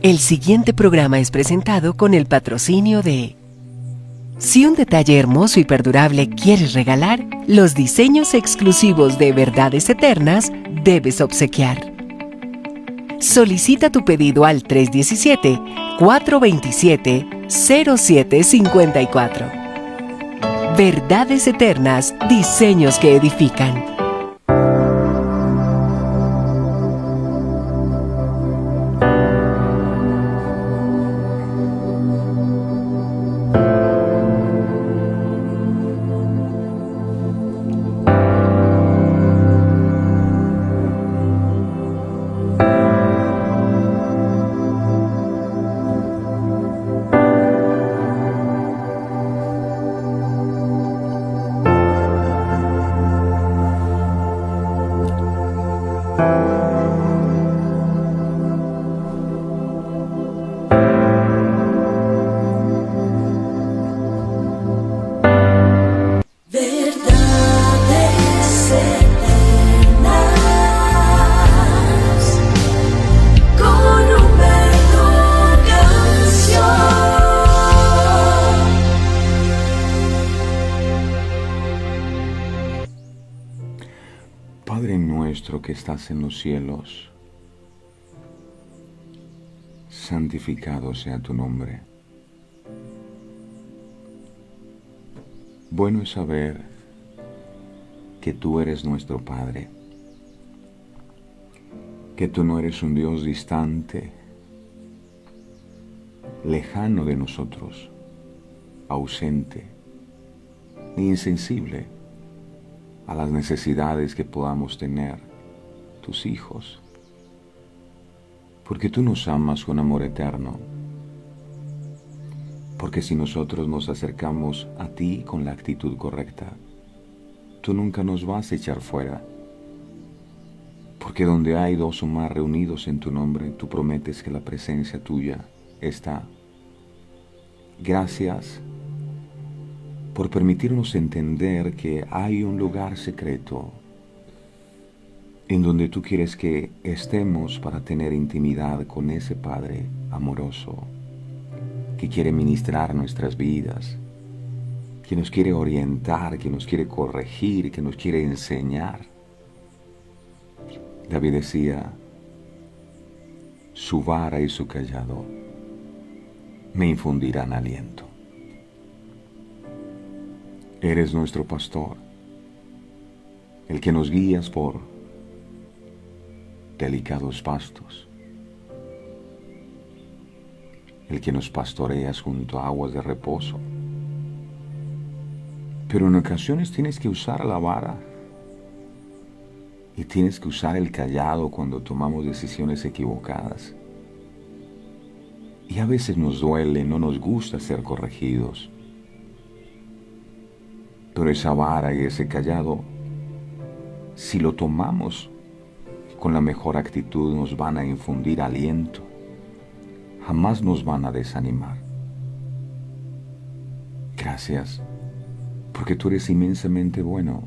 El siguiente programa es presentado con el patrocinio de... Si un detalle hermoso y perdurable quieres regalar, los diseños exclusivos de Verdades Eternas debes obsequiar. Solicita tu pedido al 317-427-0754. Verdades Eternas, diseños que edifican. Padre nuestro que estás en los cielos, santificado sea tu nombre. Bueno es saber que tú eres nuestro Padre, que tú no eres un Dios distante, lejano de nosotros, ausente, ni insensible a las necesidades que podamos tener, tus hijos, porque tú nos amas con amor eterno, porque si nosotros nos acercamos a ti con la actitud correcta, tú nunca nos vas a echar fuera, porque donde hay dos o más reunidos en tu nombre, tú prometes que la presencia tuya está. Gracias por permitirnos entender que hay un lugar secreto en donde tú quieres que estemos para tener intimidad con ese Padre amoroso que quiere ministrar nuestras vidas, que nos quiere orientar, que nos quiere corregir, que nos quiere enseñar. David decía, su vara y su cayado me infundirán aliento. Eres nuestro pastor, el que nos guías por delicados pastos, el que nos pastoreas junto a aguas de reposo. Pero en ocasiones tienes que usar la vara y tienes que usar el cayado cuando tomamos decisiones equivocadas. Y a veces nos duele, no nos gusta ser corregidos. Pero esa vara y ese cayado, si lo tomamos con la mejor actitud, nos van a infundir aliento. Jamás nos van a desanimar. Gracias, porque tú eres inmensamente bueno.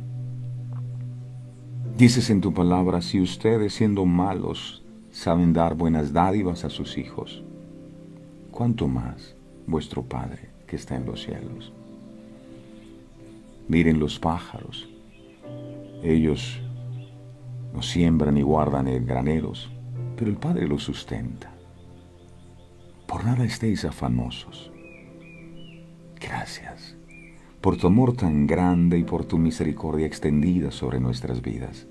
Dices en tu palabra, si ustedes siendo malos saben dar buenas dádivas a sus hijos, ¿cuánto más vuestro Padre que está en los cielos? Miren los pájaros, ellos no siembran ni guardan en graneros, pero el Padre los sustenta. Por nada estéis afanosos. Gracias por tu amor tan grande y por tu misericordia extendida sobre nuestras vidas.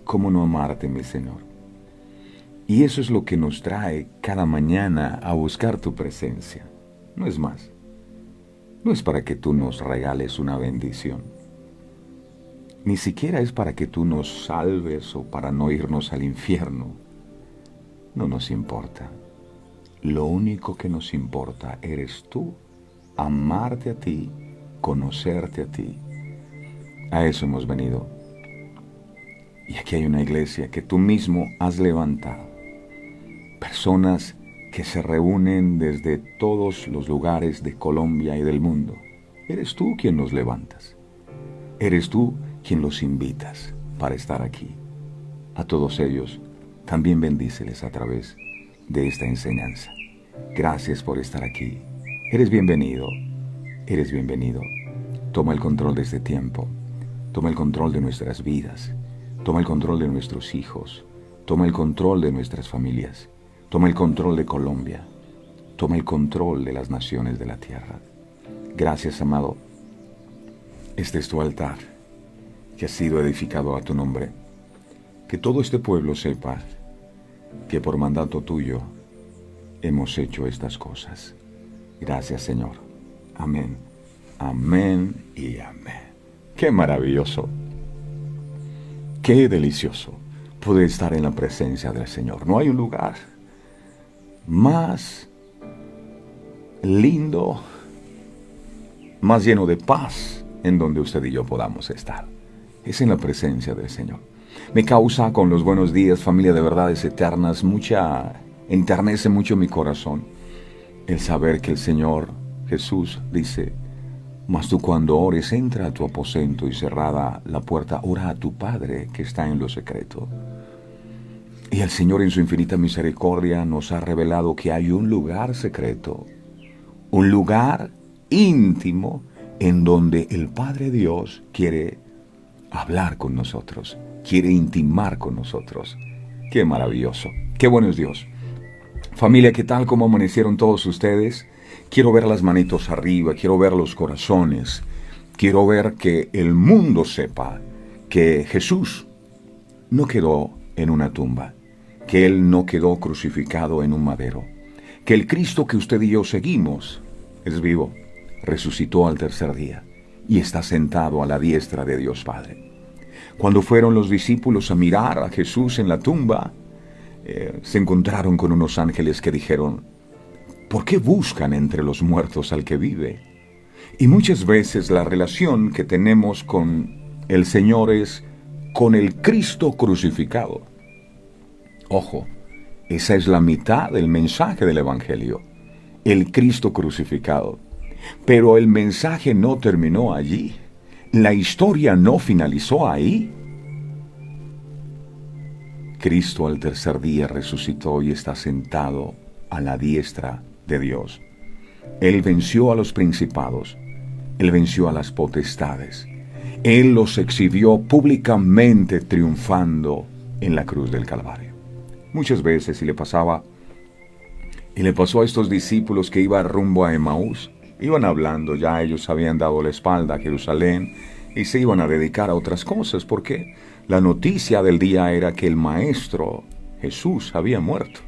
¿Cómo no amarte, mi Señor? Y eso es lo que nos trae cada mañana a buscar tu presencia. No es más. No es para que tú nos regales una bendición. Ni siquiera es para que tú nos salves o para no irnos al infierno. No nos importa. Lo único que nos importa eres tú, amarte a ti, conocerte a ti. A eso hemos venido. Y aquí hay una iglesia que tú mismo has levantado. Personas que se reúnen desde todos los lugares de Colombia y del mundo. Eres tú quien los levantas. Eres tú quien los invitas para estar aquí. A todos ellos también bendíceles a través de esta enseñanza. Gracias por estar aquí. Eres bienvenido. Eres bienvenido. Toma el control de este tiempo. Toma el control de nuestras vidas. Toma el control de nuestros hijos. Toma el control de nuestras familias. Toma el control de Colombia. Toma el control de las naciones de la tierra. Gracias, amado. Este es tu altar, que ha sido edificado a tu nombre. Que todo este pueblo sepa que por mandato tuyo hemos hecho estas cosas. Gracias, Señor. Amén. Amén y amén. Qué maravilloso. Qué delicioso poder estar en la presencia del Señor. No hay un lugar más lindo, más lleno de paz en donde usted y yo podamos estar. Es en la presencia del Señor. Me causa con los buenos días, familia de verdades eternas, enternece mucho mi corazón el saber que el Señor Jesús dice: mas tú cuando ores, entra a tu aposento y cerrada la puerta, ora a tu Padre que está en lo secreto. Y el Señor en su infinita misericordia nos ha revelado que hay un lugar secreto, un lugar íntimo en donde el Padre Dios quiere hablar con nosotros, quiere intimar con nosotros. Qué maravilloso, qué bueno es Dios. Familia, ¿qué tal? ¿Cómo amanecieron todos ustedes? Quiero ver las manitos arriba, quiero ver los corazones, quiero ver que el mundo sepa que Jesús no quedó en una tumba, que Él no quedó crucificado en un madero, que el Cristo que usted y yo seguimos es vivo, resucitó al tercer día y está sentado a la diestra de Dios Padre. Cuando fueron los discípulos a mirar a Jesús en la tumba, se encontraron con unos ángeles que dijeron: ¿por qué buscan entre los muertos al que vive? Y muchas veces la relación que tenemos con el Señor es con el Cristo crucificado. Ojo, esa es la mitad del mensaje del Evangelio, el Cristo crucificado. Pero el mensaje no terminó allí. La historia no finalizó ahí. Cristo al tercer día resucitó y está sentado a la diestra de Dios. Él venció a los principados. Él venció a las potestades. Él los exhibió públicamente triunfando en la cruz del Calvario. Muchas veces, y le pasó a estos discípulos que iban rumbo a Emaús, iban hablando, ya ellos habían dado la espalda a Jerusalén y se iban a dedicar a otras cosas, porque la noticia del día era que el Maestro Jesús había muerto.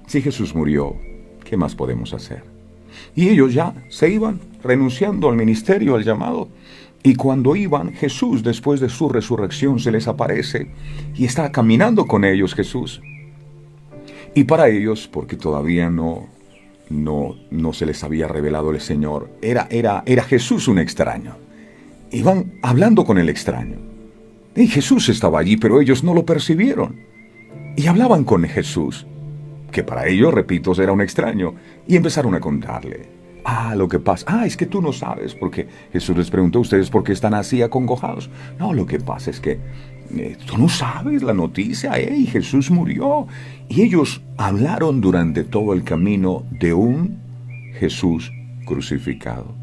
Si Jesús murió, ¿qué más podemos hacer? Y ellos ya se iban renunciando al ministerio, al llamado. Y cuando iban, Jesús, después de su resurrección, se les aparece y está caminando con ellos Jesús. Y para ellos, porque todavía no se les había revelado el Señor, era Jesús un extraño. Iban hablando con el extraño. Y Jesús estaba allí, pero ellos no lo percibieron. Y hablaban con Jesús, que para ellos, repito, era un extraño. Y empezaron a contarle: lo que pasa, es que tú no sabes, porque Jesús les preguntó: ¿ustedes por qué están así acongojados? No, lo que pasa es que tú no sabes la noticia, Jesús murió. Y ellos hablaron durante todo el camino de un Jesús crucificado,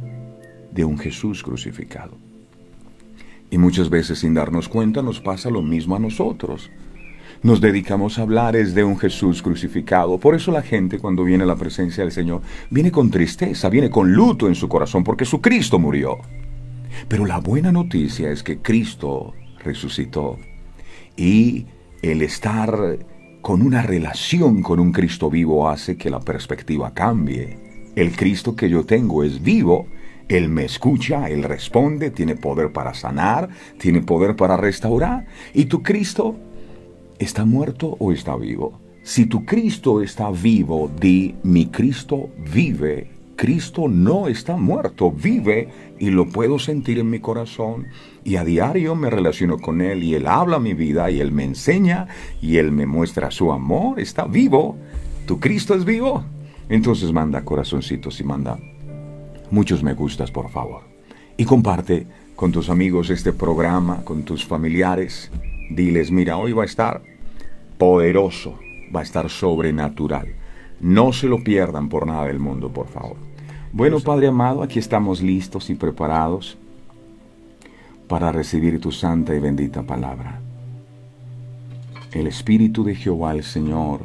de un Jesús crucificado. Y muchas veces, sin darnos cuenta, nos pasa lo mismo a nosotros. Nos dedicamos a hablar de un Jesús crucificado. Por eso la gente, cuando viene a la presencia del Señor, viene con tristeza, viene con luto en su corazón, porque su Cristo murió. Pero la buena noticia es que Cristo resucitó. Y el estar con una relación con un Cristo vivo hace que la perspectiva cambie. El Cristo que yo tengo es vivo. Él me escucha, Él responde, tiene poder para sanar, tiene poder para restaurar. ¿Y tu Cristo está muerto o está vivo? Si tu Cristo está vivo, di: mi Cristo vive. Cristo no está muerto, vive, y lo puedo sentir en mi corazón. Y a diario me relaciono con Él, y Él habla mi vida, y Él me enseña, y Él me muestra su amor. Está vivo. ¿Tu Cristo es vivo? Entonces manda corazoncitos y manda muchos me gustas, por favor. Y comparte con tus amigos este programa, con tus familiares. Diles: mira, hoy va a estar poderoso, va a estar sobrenatural. No se lo pierdan por nada del mundo, por favor. Bueno, Padre amado, aquí estamos listos y preparados para recibir tu santa y bendita palabra. El Espíritu de Jehová el Señor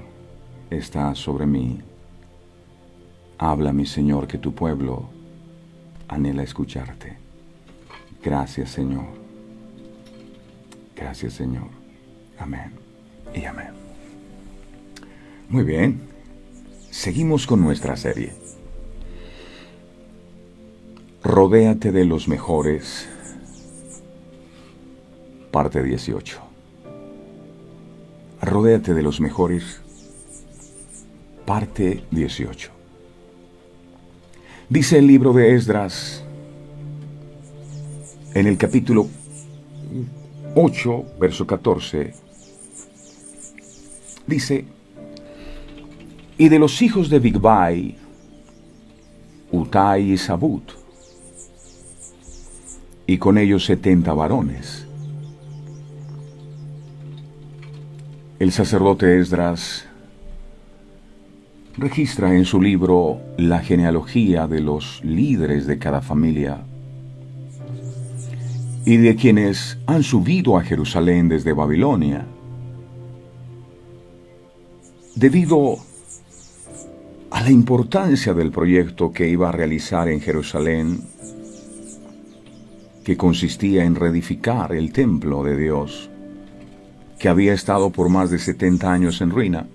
está sobre mí. Habla, mi Señor, que tu pueblo anhela escucharte. Gracias, Señor. Gracias, Señor. Amén y amén. Muy bien. Seguimos con nuestra serie. Rodéate de los mejores. Parte 18. Rodéate de los mejores. Parte 18. Dice el libro de Esdras, en el capítulo 8, verso 14, dice: y de los hijos de Bigvai, Utai y Sabut, y con ellos 70 varones. El sacerdote Esdras registra en su libro la genealogía de los líderes de cada familia y de quienes han subido a Jerusalén desde Babilonia, debido a la importancia del proyecto que iba a realizar en Jerusalén, que consistía en reedificar el templo de Dios, que había estado por más de 70 años en ruina.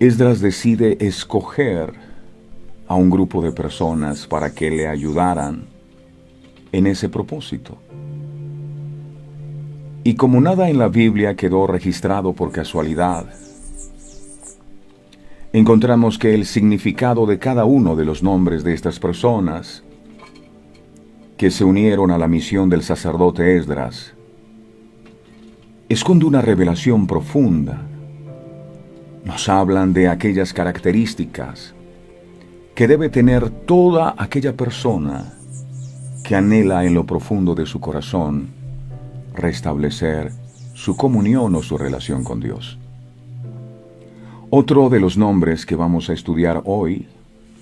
Esdras decide escoger a un grupo de personas para que le ayudaran en ese propósito. Y como nada en la Biblia quedó registrado por casualidad, encontramos que el significado de cada uno de los nombres de estas personas que se unieron a la misión del sacerdote Esdras esconde una revelación profunda. Nos hablan de aquellas características que debe tener toda aquella persona que anhela en lo profundo de su corazón restablecer su comunión o su relación con Dios. Otro de los nombres que vamos a estudiar hoy,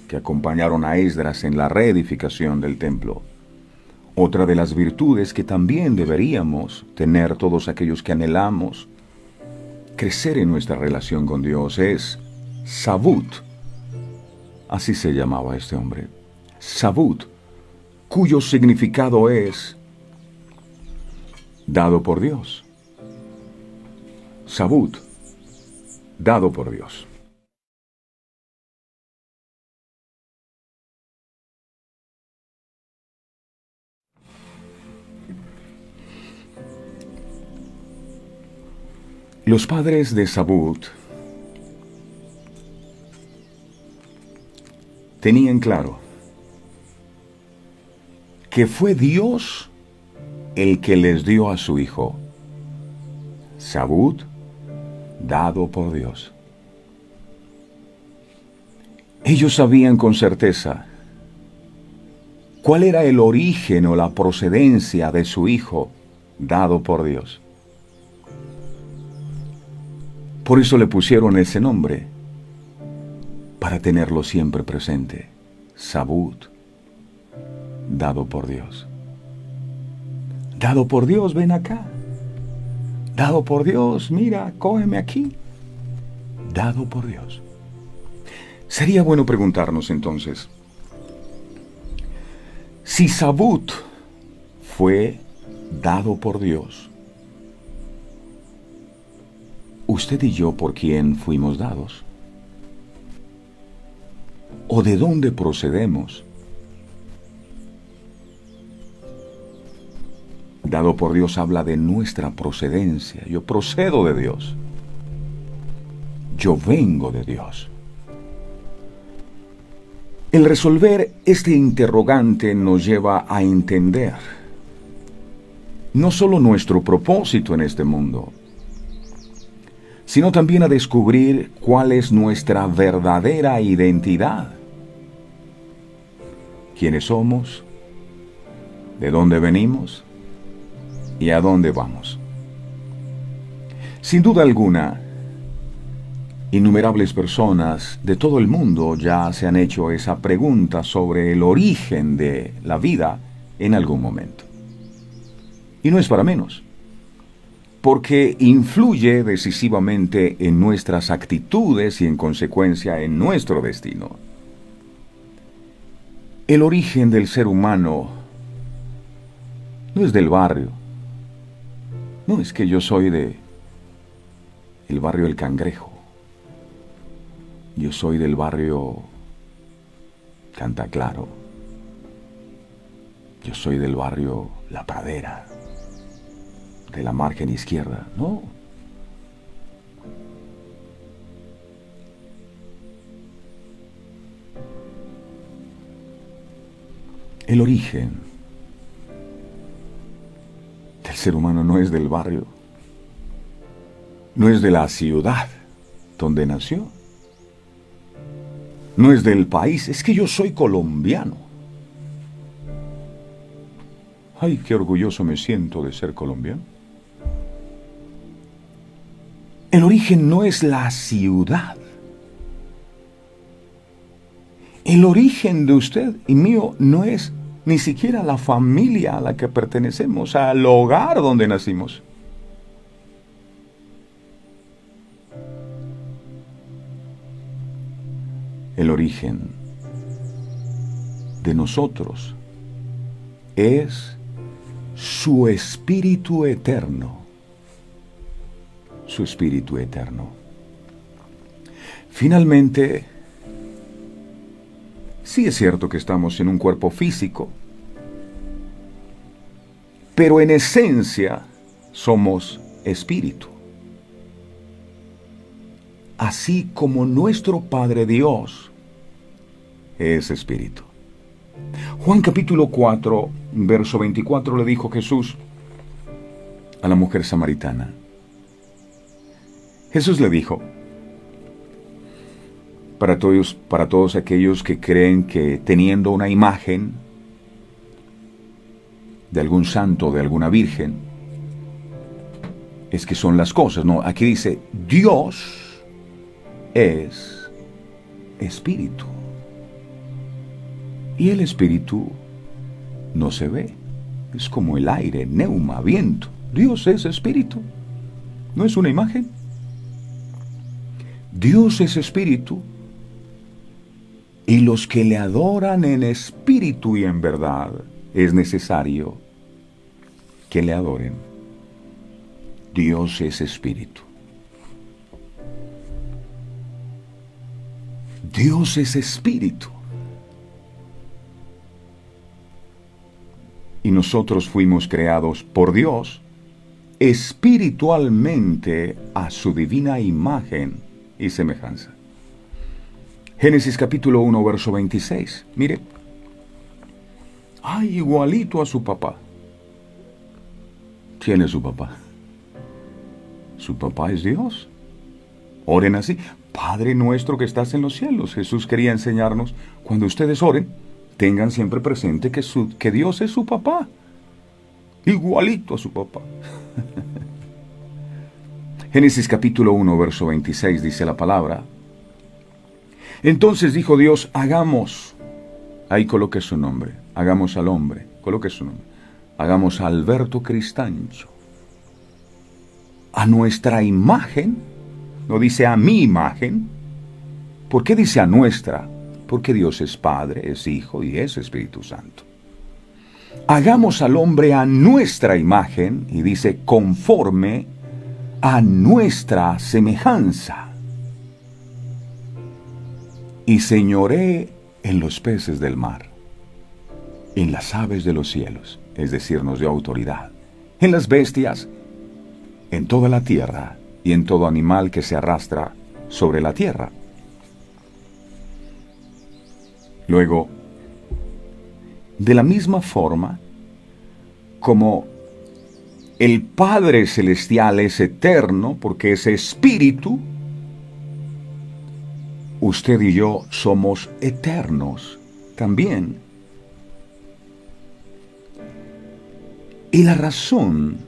que acompañaron a Esdras en la reedificación del templo, otra de las virtudes que también deberíamos tener todos aquellos que anhelamos crecer en nuestra relación con Dios, es Sabut. Así se llamaba este hombre. Sabut, cuyo significado es dado por Dios. Sabut, dado por Dios. Los padres de Sabut tenían claro que fue Dios el que les dio a su hijo. Sabut, dado por Dios. Ellos sabían con certeza cuál era el origen o la procedencia de su hijo, dado por Dios. Por eso le pusieron ese nombre, para tenerlo siempre presente. Sabut, dado por Dios. Dado por Dios, ven acá. Dado por Dios, mira, cógeme aquí. Dado por Dios. Sería bueno preguntarnos entonces, si Sabut fue dado por Dios, ¿usted y yo por quién fuimos dados? ¿O de dónde procedemos? Dado por Dios habla de nuestra procedencia. Yo procedo de Dios. Yo vengo de Dios. El resolver este interrogante nos lleva a entender no solo nuestro propósito en este mundo, sino también a descubrir cuál es nuestra verdadera identidad. ¿Quiénes somos? ¿De dónde venimos? ¿Y a dónde vamos? Sin duda alguna, Innumerables personas de todo el mundo ya se han hecho esa pregunta sobre el origen de la vida en algún momento. Y no es para menos, porque influye decisivamente en nuestras actitudes y en consecuencia en nuestro destino. El origen del ser humano no es del barrio. No es que yo soy de el barrio El Cangrejo. Yo soy del barrio Cantaclaro. Yo soy del barrio La Pradera, de la margen izquierda. No. El origen del ser humano no es del barrio, no es de la ciudad donde nació, no es del país, es que yo soy colombiano. Ay, qué orgulloso me siento de ser colombiano. El origen no es la ciudad. El origen de usted y mío no es ni siquiera la familia a la que pertenecemos, al hogar donde nacimos. El origen de nosotros es su espíritu eterno. Su espíritu eterno. Finalmente, sí es cierto que estamos en un cuerpo físico, pero en esencia somos espíritu. Así como nuestro Padre Dios es espíritu. Juan capítulo 4, verso 24 le dijo Jesús a la mujer samaritana. Jesús le dijo, para todos aquellos que creen que teniendo una imagen de algún santo, de alguna virgen, es que son las cosas. No, aquí dice, Dios es espíritu. Y el espíritu no se ve. Es como el aire, neuma, viento. Dios es espíritu. ¿No es una imagen? Dios es espíritu. Y los que le adoran en espíritu y en verdad, es necesario que le adoren. Dios es espíritu. Dios es espíritu. Y nosotros fuimos creados por Dios espiritualmente a su divina imagen y semejanza. Génesis capítulo 1, verso 26. Mire. Ay, igualito a su papá. ¿Quién es su papá? Su papá es Dios. Oren así. Padre nuestro que estás en los cielos. Jesús quería enseñarnos, cuando ustedes oren, tengan siempre presente que Dios es su papá. Igualito a su papá. Génesis capítulo 1, verso 26 dice la palabra. Entonces dijo Dios, hagamos. Ahí coloque su nombre. Hagamos al hombre. Coloque su nombre. Hagamos a Alberto Cristancho. A nuestra imagen. No dice a mi imagen. ¿Por qué dice a nuestra? Porque Dios es Padre, es Hijo y es Espíritu Santo. Hagamos al hombre a nuestra imagen, y dice conforme a nuestra semejanza. Y señoree en los peces del mar, en las aves de los cielos, es decir, nos dio autoridad, en las bestias, en toda la tierra y en todo animal que se arrastra sobre la tierra. Luego, de la misma forma, como el Padre Celestial es eterno, porque es espíritu, usted y yo somos eternos también. Y la razón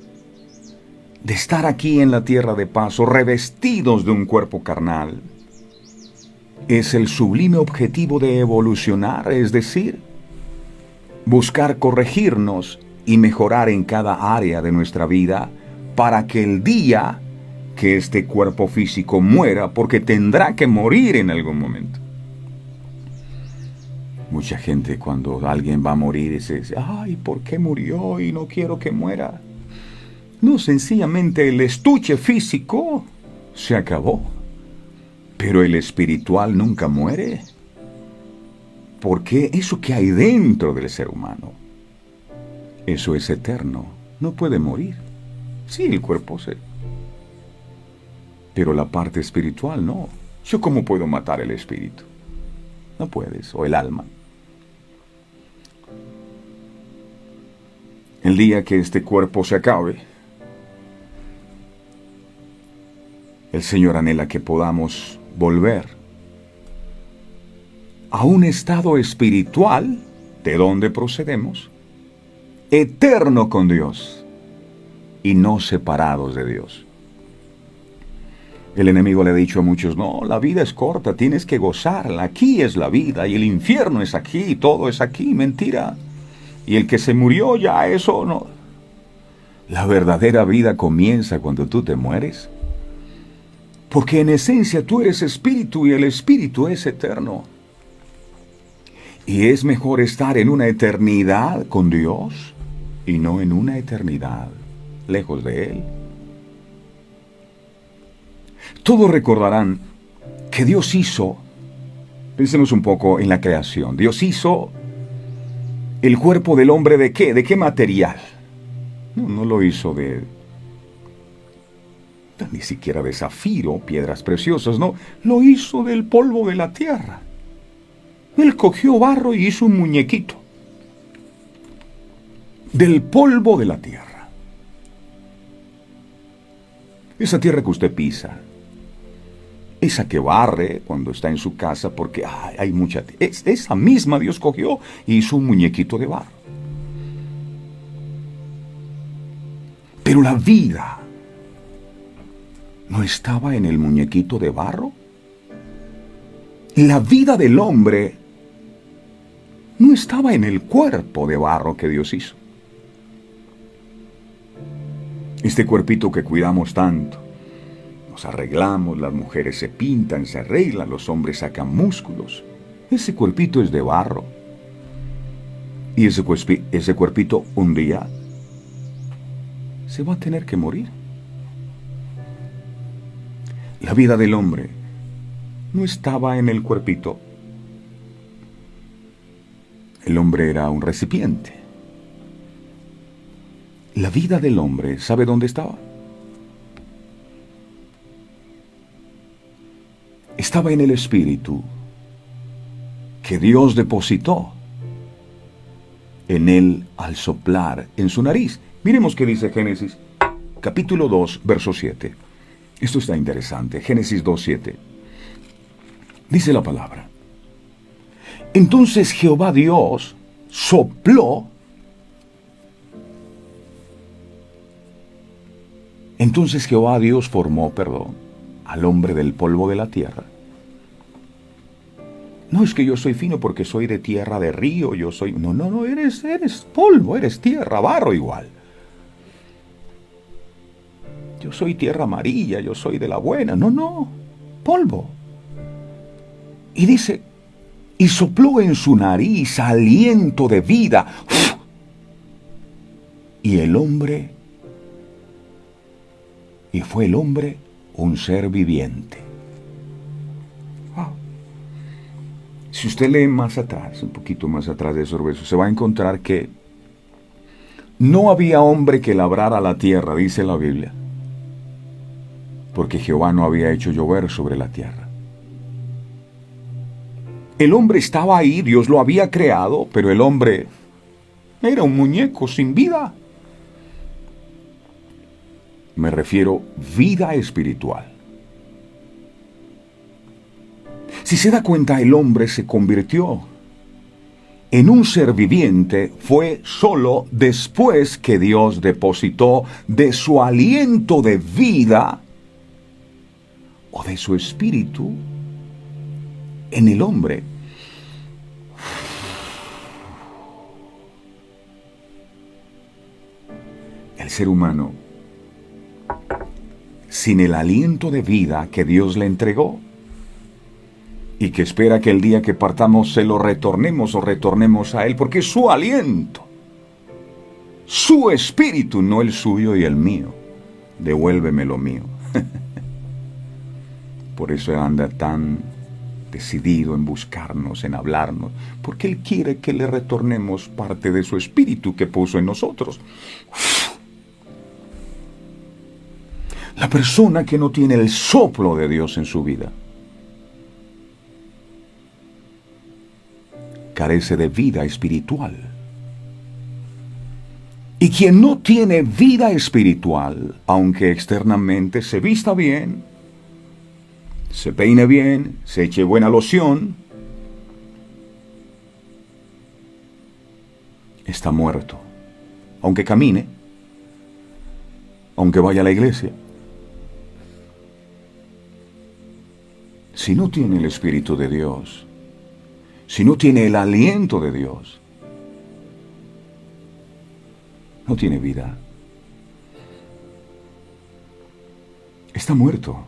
de estar aquí en la tierra de paso, revestidos de un cuerpo carnal, es el sublime objetivo de evolucionar, es decir, buscar corregirnos y mejorar en cada área de nuestra vida para que el día que este cuerpo físico muera, porque tendrá que morir en algún momento. Mucha gente cuando alguien va a morir dice, ay, ¿por qué murió y no quiero que muera? No, sencillamente el estuche físico se acabó, pero el espiritual nunca muere, porque eso que hay dentro del ser humano, eso es eterno, no puede morir. Sí, el cuerpo sí, pero la parte espiritual no. ¿Yo cómo puedo matar el espíritu? No puedes, o el alma. El día que este cuerpo se acabe, el Señor anhela que podamos volver a un estado espiritual de donde procedemos, eterno con Dios y no separados de Dios. El enemigo le ha dicho a muchos, no, la vida es corta, tienes que gozarla, aquí es la vida y el infierno es aquí, todo es aquí, mentira. Y el que se murió ya eso no. La verdadera vida comienza cuando tú te mueres. Porque en esencia tú eres espíritu y el espíritu es eterno. Y es mejor estar en una eternidad con Dios y no en una eternidad lejos de Él. Todos recordarán que Dios hizo, pensemos un poco en la creación, Dios hizo el cuerpo del hombre ¿de qué? ¿De qué material? No lo hizo ni siquiera de zafiro, piedras preciosas, no. Lo hizo del polvo de la tierra. Él cogió barro y hizo un muñequito. Del polvo de la tierra. Esa tierra que usted pisa. Esa que barre cuando está en su casa porque hay mucha tierra. Esa misma Dios cogió y hizo un muñequito de barro. Pero la vida ¿no estaba en el muñequito de barro? La vida del hombre no estaba en el cuerpo de barro que Dios hizo. Este cuerpito que cuidamos tanto, nos arreglamos, las mujeres se pintan, se arreglan, los hombres sacan músculos. Ese cuerpito es de barro. Y ese cuerpito un día se va a tener que morir. La vida del hombre no estaba en el cuerpito. El hombre era un recipiente. La vida del hombre, ¿sabe dónde estaba? Estaba en el espíritu que Dios depositó en él al soplar en su nariz. Miremos qué dice Génesis, capítulo 2, verso 7. Esto está interesante. Génesis 2:7. Dice la palabra. Entonces Jehová Dios sopló. Entonces Jehová Dios formó, al hombre del polvo de la tierra. No es que yo soy fino porque soy de tierra de río, yo soy... No, eres polvo, eres tierra, barro igual. Yo soy tierra amarilla, yo soy de la buena. No, polvo. Y dice, y sopló en su nariz aliento de vida. Y fue el hombre un ser viviente. Si usted lee más atrás, un poquito más atrás de esos versos, se va a encontrar que no había hombre que labrara la tierra, dice la Biblia, porque Jehová no había hecho llover sobre la tierra. El hombre estaba ahí, Dios lo había creado, pero el hombre era un muñeco sin vida. Me refiero vida espiritual. Si se da cuenta, el hombre se convirtió en un ser viviente fue solo después que Dios depositó de su aliento de vida o de su espíritu en el hombre. El ser humano, sin el aliento de vida que Dios le entregó, y que espera que el día que partamos se lo retornemos o retornemos a Él, porque es su aliento, su espíritu, no el suyo y el mío. Devuélveme lo mío. Por eso anda tan decidido en buscarnos, en hablarnos, porque Él quiere que le retornemos parte de su espíritu que puso en nosotros. La persona que no tiene el soplo de Dios en su vida carece de vida espiritual. Y quien no tiene vida espiritual, aunque externamente se vista bien, se peine bien, se eche buena loción, está muerto. Aunque camine, aunque vaya a la iglesia, si no tiene el Espíritu de Dios, si no tiene el aliento de Dios, no tiene vida. Está muerto.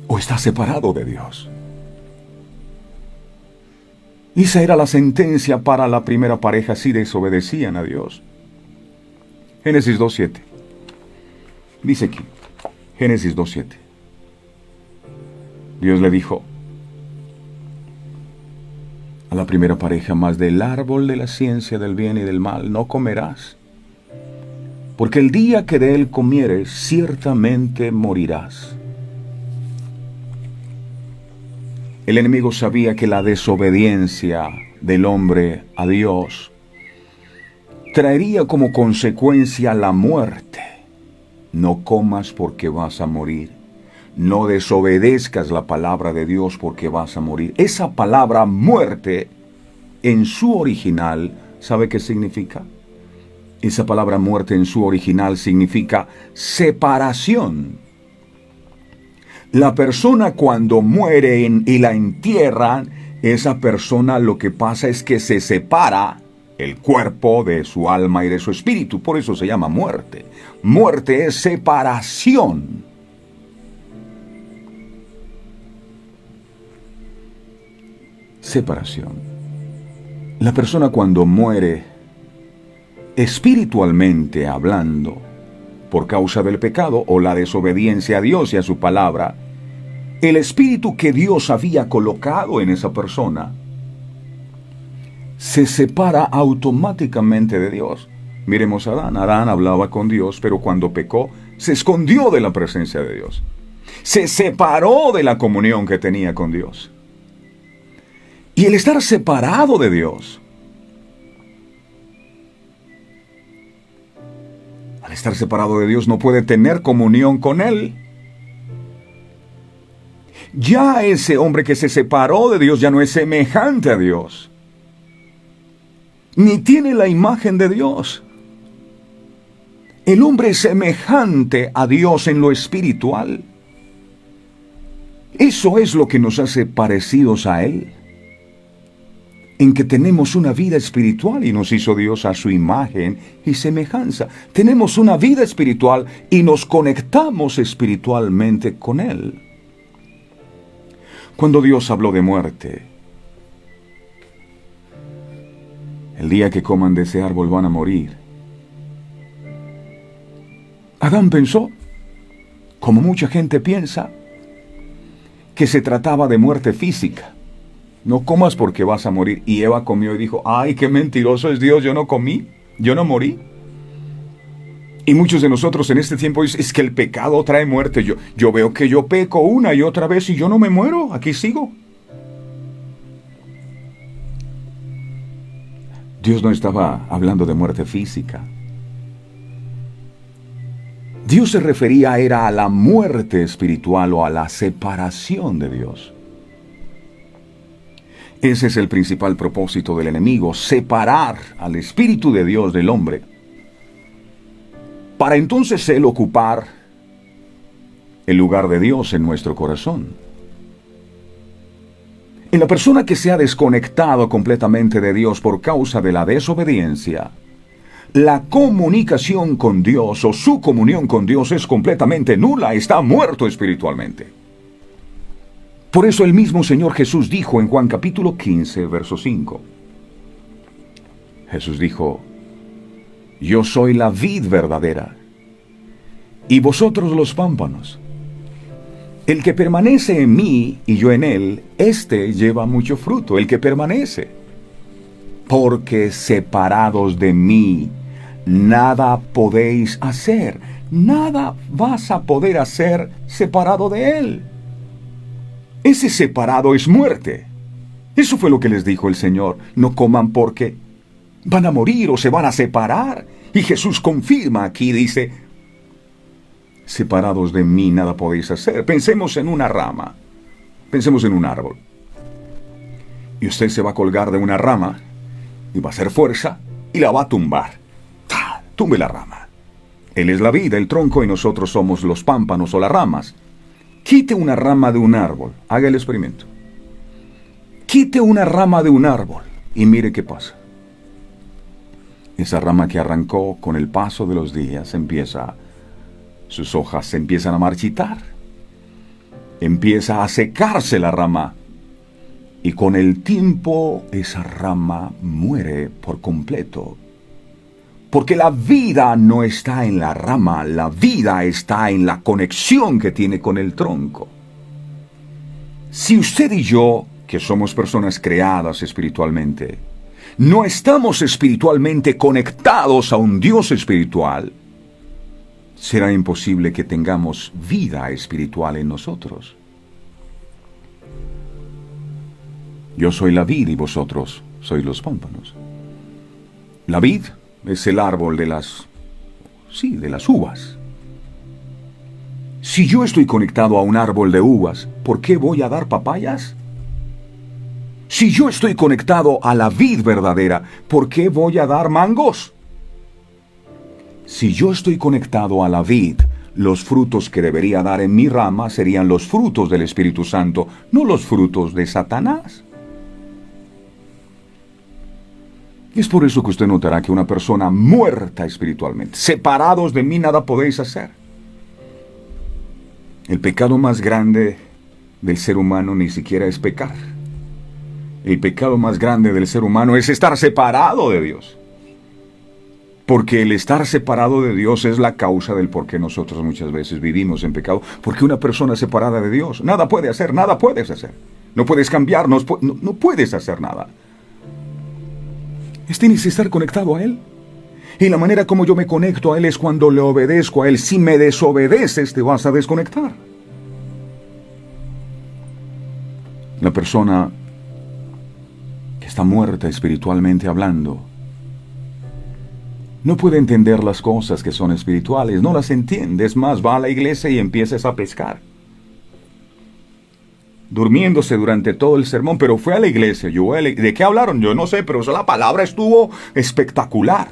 O está separado de Dios. Esa era la sentencia para la primera pareja si desobedecían a Dios. Génesis 2:7. Dice aquí, Génesis 2:7. Dios le dijo a la primera pareja: mas del árbol de la ciencia del bien y del mal no comerás, porque el día que de él comieres, ciertamente morirás. El enemigo sabía que la desobediencia del hombre a Dios traería como consecuencia la muerte. No comas porque vas a morir. No desobedezcas la palabra de Dios porque vas a morir. Esa palabra muerte, en su original, ¿sabe qué significa? Esa palabra muerte en su original significa separación. La persona cuando muere y la entierran, esa persona lo que pasa es que se separa el cuerpo de su alma y de su espíritu. Por eso se llama muerte. Muerte es separación. Separación. La persona cuando muere, espiritualmente hablando, por causa del pecado o la desobediencia a Dios y a su palabra, el espíritu que Dios había colocado en esa persona se separa automáticamente de Dios. Miremos a Adán. Adán hablaba con Dios, pero cuando pecó, se escondió de la presencia de Dios. Se separó de la comunión que tenía con Dios. Y el estar separado de Dios, al estar separado de Dios, no puede tener comunión con Él. Ya ese hombre que se separó de Dios ya no es semejante a Dios, ni tiene la imagen de Dios. El hombre es semejante a Dios en lo espiritual. Eso es lo que nos hace parecidos a Él, en que tenemos una vida espiritual y nos hizo Dios a su imagen y semejanza. Tenemos una vida espiritual y nos conectamos espiritualmente con Él. Cuando Dios habló de muerte, el día que coman de ese árbol van a morir, Adán pensó, como mucha gente piensa, que se trataba de muerte física. No comas porque vas a morir. Y Eva comió y dijo: ay, qué mentiroso es Dios, yo no comí, yo no morí. Y muchos de nosotros en este tiempo dicen: es que el pecado trae muerte. Yo veo que yo peco una y otra vez y yo no me muero, aquí sigo. Dios no estaba hablando de muerte física. Dios se refería era a la muerte espiritual o a la separación de Dios. Ese es el principal propósito del enemigo, separar al Espíritu de Dios del hombre, para entonces él ocupar el lugar de Dios en nuestro corazón. En la persona que se ha desconectado completamente de Dios por causa de la desobediencia, la comunicación con Dios o su comunión con Dios es completamente nula, está muerto espiritualmente. Por eso el mismo Señor Jesús dijo en Juan capítulo 15, verso 5. Jesús dijo: yo soy la vid verdadera, y vosotros los pámpanos. El que permanece en mí y yo en él, éste lleva mucho fruto, el que permanece. Porque separados de mí, nada podéis hacer. Nada vas a poder hacer separado de él. Ese separado es muerte. Eso fue lo que les dijo el Señor. No coman porque van a morir o se van a separar. Y Jesús confirma aquí, dice: separados de mí nada podéis hacer. Pensemos en una rama. Pensemos en un árbol. Y usted se va a colgar de una rama y va a hacer fuerza y la va a tumbar. ¡Tá! Tumbe la rama. Él es la vida, el tronco, y nosotros somos los pámpanos o las ramas. Quite una rama de un árbol. Haga el experimento. Quite una rama de un árbol y mire qué pasa. Esa rama que arrancó con el paso de los días sus hojas se empiezan a marchitar. Empieza a secarse la rama. Y con el tiempo esa rama muere por completo. Porque la vida no está en la rama, la vida está en la conexión que tiene con el tronco. Si usted y yo, que somos personas creadas espiritualmente, no estamos espiritualmente conectados a un Dios espiritual, será imposible que tengamos vida espiritual en nosotros. Yo soy la vid y vosotros sois los pámpanos. La vid es el árbol de las uvas. Si yo estoy conectado a un árbol de uvas, ¿por qué voy a dar papayas? Si yo estoy conectado a la vid verdadera, ¿por qué voy a dar mangos? Si yo estoy conectado a la vid, los frutos que debería dar en mi rama serían los frutos del Espíritu Santo, no los frutos de Satanás. Es por eso que usted notará que una persona muerta espiritualmente, separados de mí nada podéis hacer. El pecado más grande del ser humano ni siquiera es pecar. El pecado más grande del ser humano es estar separado de Dios. Porque el estar separado de Dios es la causa del por qué nosotros muchas veces vivimos en pecado. Porque una persona separada de Dios nada puede hacer, nada puedes hacer. No puedes cambiar, no puedes hacer nada. Tienes que estar conectado a Él. Y la manera como yo me conecto a Él es cuando le obedezco a Él. Si me desobedeces, te vas a desconectar. La persona que está muerta espiritualmente hablando no puede entender las cosas que son espirituales, no las entiende. Es más, va a la iglesia y empiezas a pescar. Durmiéndose durante todo el sermón, pero fue a la iglesia. ¿De qué hablaron? Yo no sé, pero la palabra estuvo espectacular.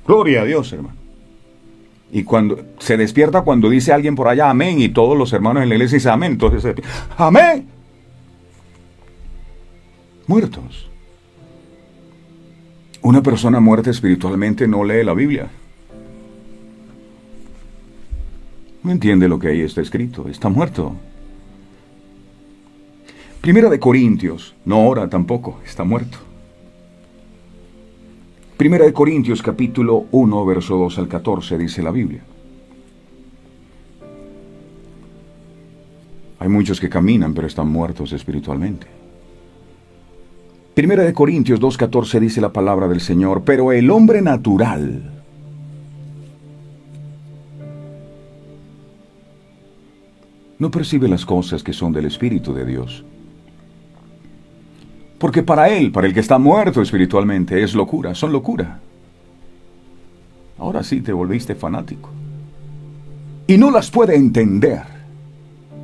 Gloria a Dios, hermano. Y cuando se despierta, cuando dice alguien por allá amén, y todos los hermanos en la iglesia dicen amén, entonces amén. Muertos. Una persona muerta espiritualmente no lee la Biblia. No entiende lo que ahí está escrito. Está muerto. Primera de Corintios, no ora tampoco, está muerto. Primera de Corintios capítulo 1, verso 2 al 14, dice la Biblia. Hay muchos que caminan, pero están muertos espiritualmente. Primera de Corintios 2:14 dice la palabra del Señor: pero el hombre natural no percibe las cosas que son del Espíritu de Dios. Porque para el que está muerto espiritualmente, es locura, son locura. Ahora sí te volviste fanático. Y no las puede entender,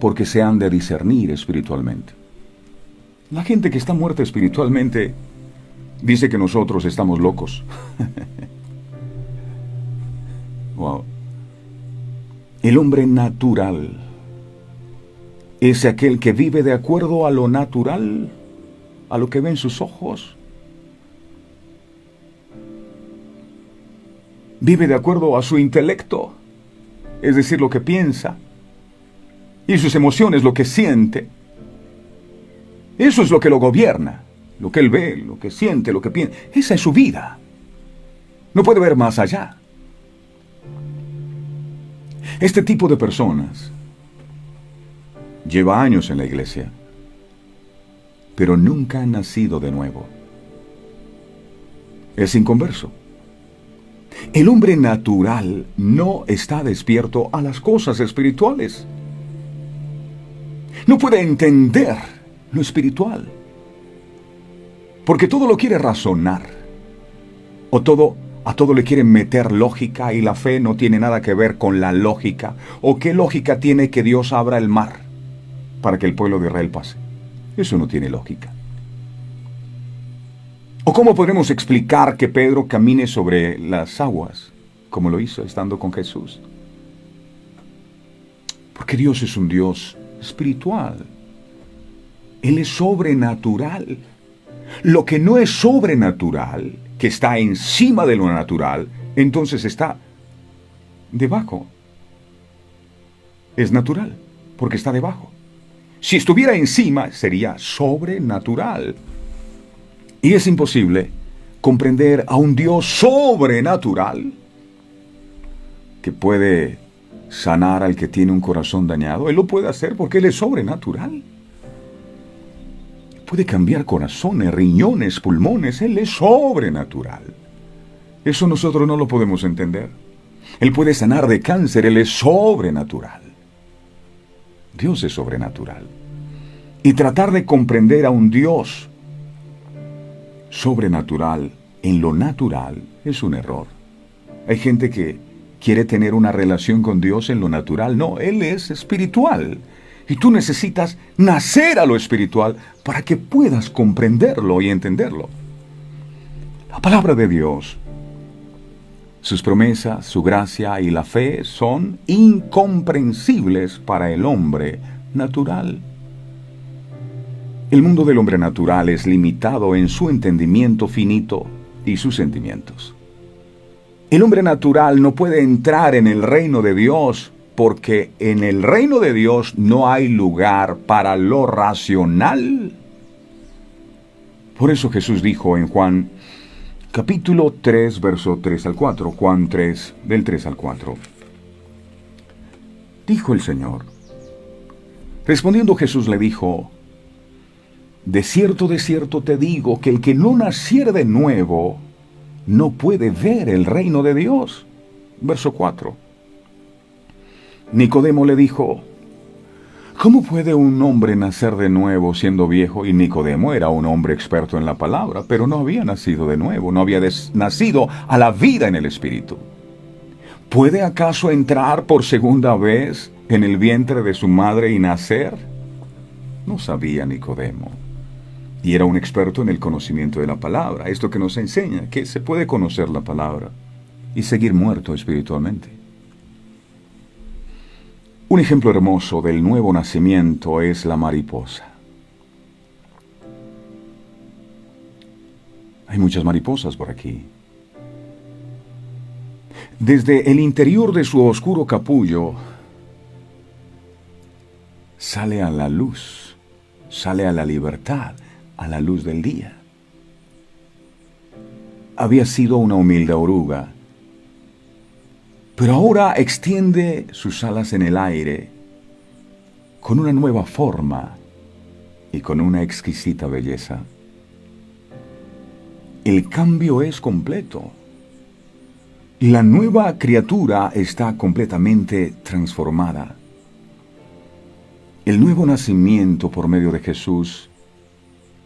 porque se han de discernir espiritualmente. La gente que está muerta espiritualmente dice que nosotros estamos locos. Wow. El hombre natural es aquel que vive de acuerdo a lo natural, a lo que ven sus ojos. Vive de acuerdo a su intelecto, es decir, lo que piensa, y sus emociones, lo que siente. Eso es lo que lo gobierna, lo que él ve, lo que siente, lo que piensa. Esa es su vida. No puede ver más allá. Este tipo de personas lleva años en la iglesia, pero nunca ha nacido de nuevo. Es inconverso. El hombre natural no está despierto a las cosas espirituales. No puede entender lo espiritual, porque todo lo quiere razonar, o a todo le quieren meter lógica, y la fe no tiene nada que ver con la lógica. ¿O qué lógica tiene que Dios abra el mar para que el pueblo de Israel pase? Eso no tiene lógica. ¿O cómo podremos explicar que Pedro camine sobre las aguas, como lo hizo estando con Jesús? Porque Dios es un Dios espiritual. Él es sobrenatural. Lo que no es sobrenatural, que está encima de lo natural, entonces está debajo. Es natural, porque está debajo. Si estuviera encima, sería sobrenatural. Y es imposible comprender a un Dios sobrenatural que puede sanar al que tiene un corazón dañado. Él lo puede hacer porque Él es sobrenatural. Puede cambiar corazones, riñones, pulmones. Él es sobrenatural. Eso nosotros no lo podemos entender. Él puede sanar de cáncer. Él es sobrenatural. Dios es sobrenatural. Y tratar de comprender a un Dios sobrenatural en lo natural es un error. Hay gente que quiere tener una relación con Dios en lo natural. No, Él es espiritual. Y tú necesitas nacer a lo espiritual para que puedas comprenderlo y entenderlo. La palabra de Dios, sus promesas, su gracia y la fe son incomprensibles para el hombre natural. El mundo del hombre natural es limitado en su entendimiento finito y sus sentimientos. El hombre natural no puede entrar en el reino de Dios porque en el reino de Dios no hay lugar para lo racional. Por eso Jesús dijo en Juan capítulo 3, verso 3 al 4, Juan 3, del 3 al 4. Dijo el Señor. Respondiendo Jesús le dijo: de cierto te digo que el que no naciere de nuevo no puede ver el reino de Dios. Verso 4. Nicodemo le dijo: ¿cómo puede un hombre nacer de nuevo siendo viejo? Y Nicodemo era un hombre experto en la palabra, pero no había nacido de nuevo, no había nacido a la vida en el Espíritu. ¿Puede acaso entrar por segunda vez en el vientre de su madre y nacer? No sabía Nicodemo. Y era un experto en el conocimiento de la palabra. Esto que nos enseña que se puede conocer la palabra y seguir muerto espiritualmente. Un ejemplo hermoso del nuevo nacimiento es la mariposa. Hay muchas mariposas por aquí. Desde el interior de su oscuro capullo sale a la luz, sale a la libertad, a la luz del día. Había sido una humilde oruga, pero ahora extiende sus alas en el aire con una nueva forma y con una exquisita belleza. El cambio es completo. La nueva criatura está completamente transformada. El nuevo nacimiento por medio de Jesús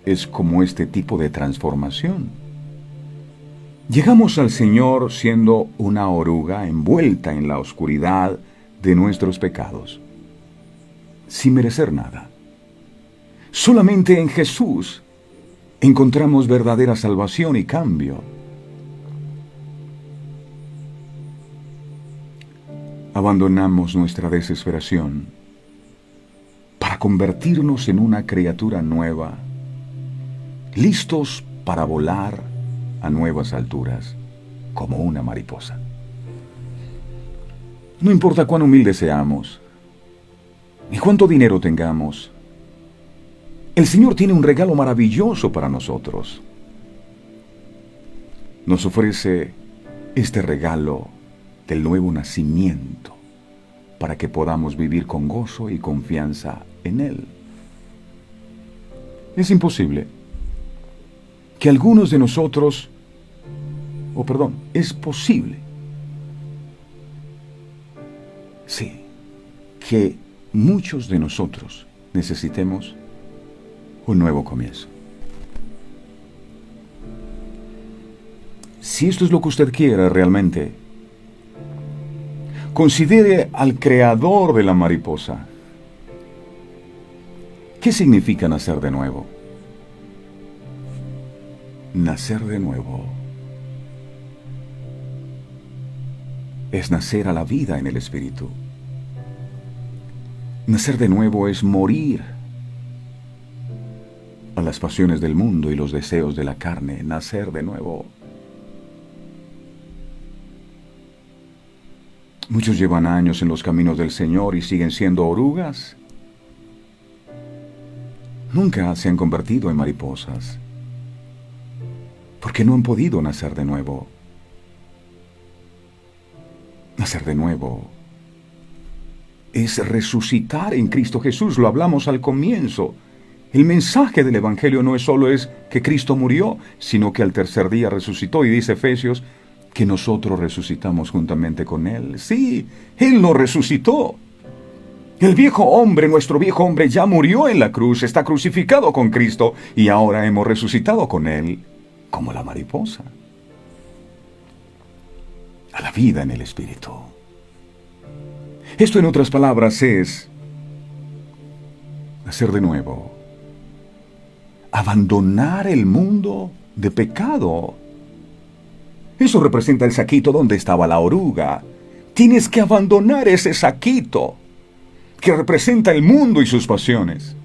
es como este tipo de transformación. Llegamos al Señor siendo una oruga envuelta en la oscuridad de nuestros pecados, sin merecer nada, Solamente en Jesús encontramos verdadera salvación y cambio. Abandonamos nuestra desesperación para convertirnos en una criatura nueva, listos para volar a nuevas alturas, como una mariposa. No importa cuán humildes seamos, ni cuánto dinero tengamos, el Señor tiene un regalo maravilloso para nosotros. Nos ofrece este regalo del nuevo nacimiento para que podamos vivir con gozo y confianza en Él. Es imposible que algunos de nosotros, es posible, sí, que muchos de nosotros necesitemos un nuevo comienzo. Si esto es lo que usted quiera realmente, considere al creador de la mariposa. ¿Qué significa nacer de nuevo? Nacer de nuevo es nacer a la vida en el Espíritu. Nacer de nuevo es morir a las pasiones del mundo y los deseos de la carne. Nacer de nuevo. Muchos llevan años en los caminos del Señor y siguen siendo orugas. Nunca se han convertido en mariposas, porque no han podido nacer de nuevo. Nacer de nuevo es resucitar en Cristo Jesús. Lo hablamos al comienzo. El mensaje del Evangelio no solo es que Cristo murió, sino que al tercer día resucitó, y dice Efesios que nosotros resucitamos juntamente con Él. Sí, Él lo resucitó. El viejo hombre, nuestro viejo hombre, ya murió en la cruz, está crucificado con Cristo, y ahora hemos resucitado con Él, como la mariposa, a la vida en el Espíritu. Esto, en otras palabras, es nacer de nuevo, abandonar el mundo de pecado. Eso representa el saquito donde estaba la oruga. Tienes que abandonar ese saquito que representa el mundo y sus pasiones.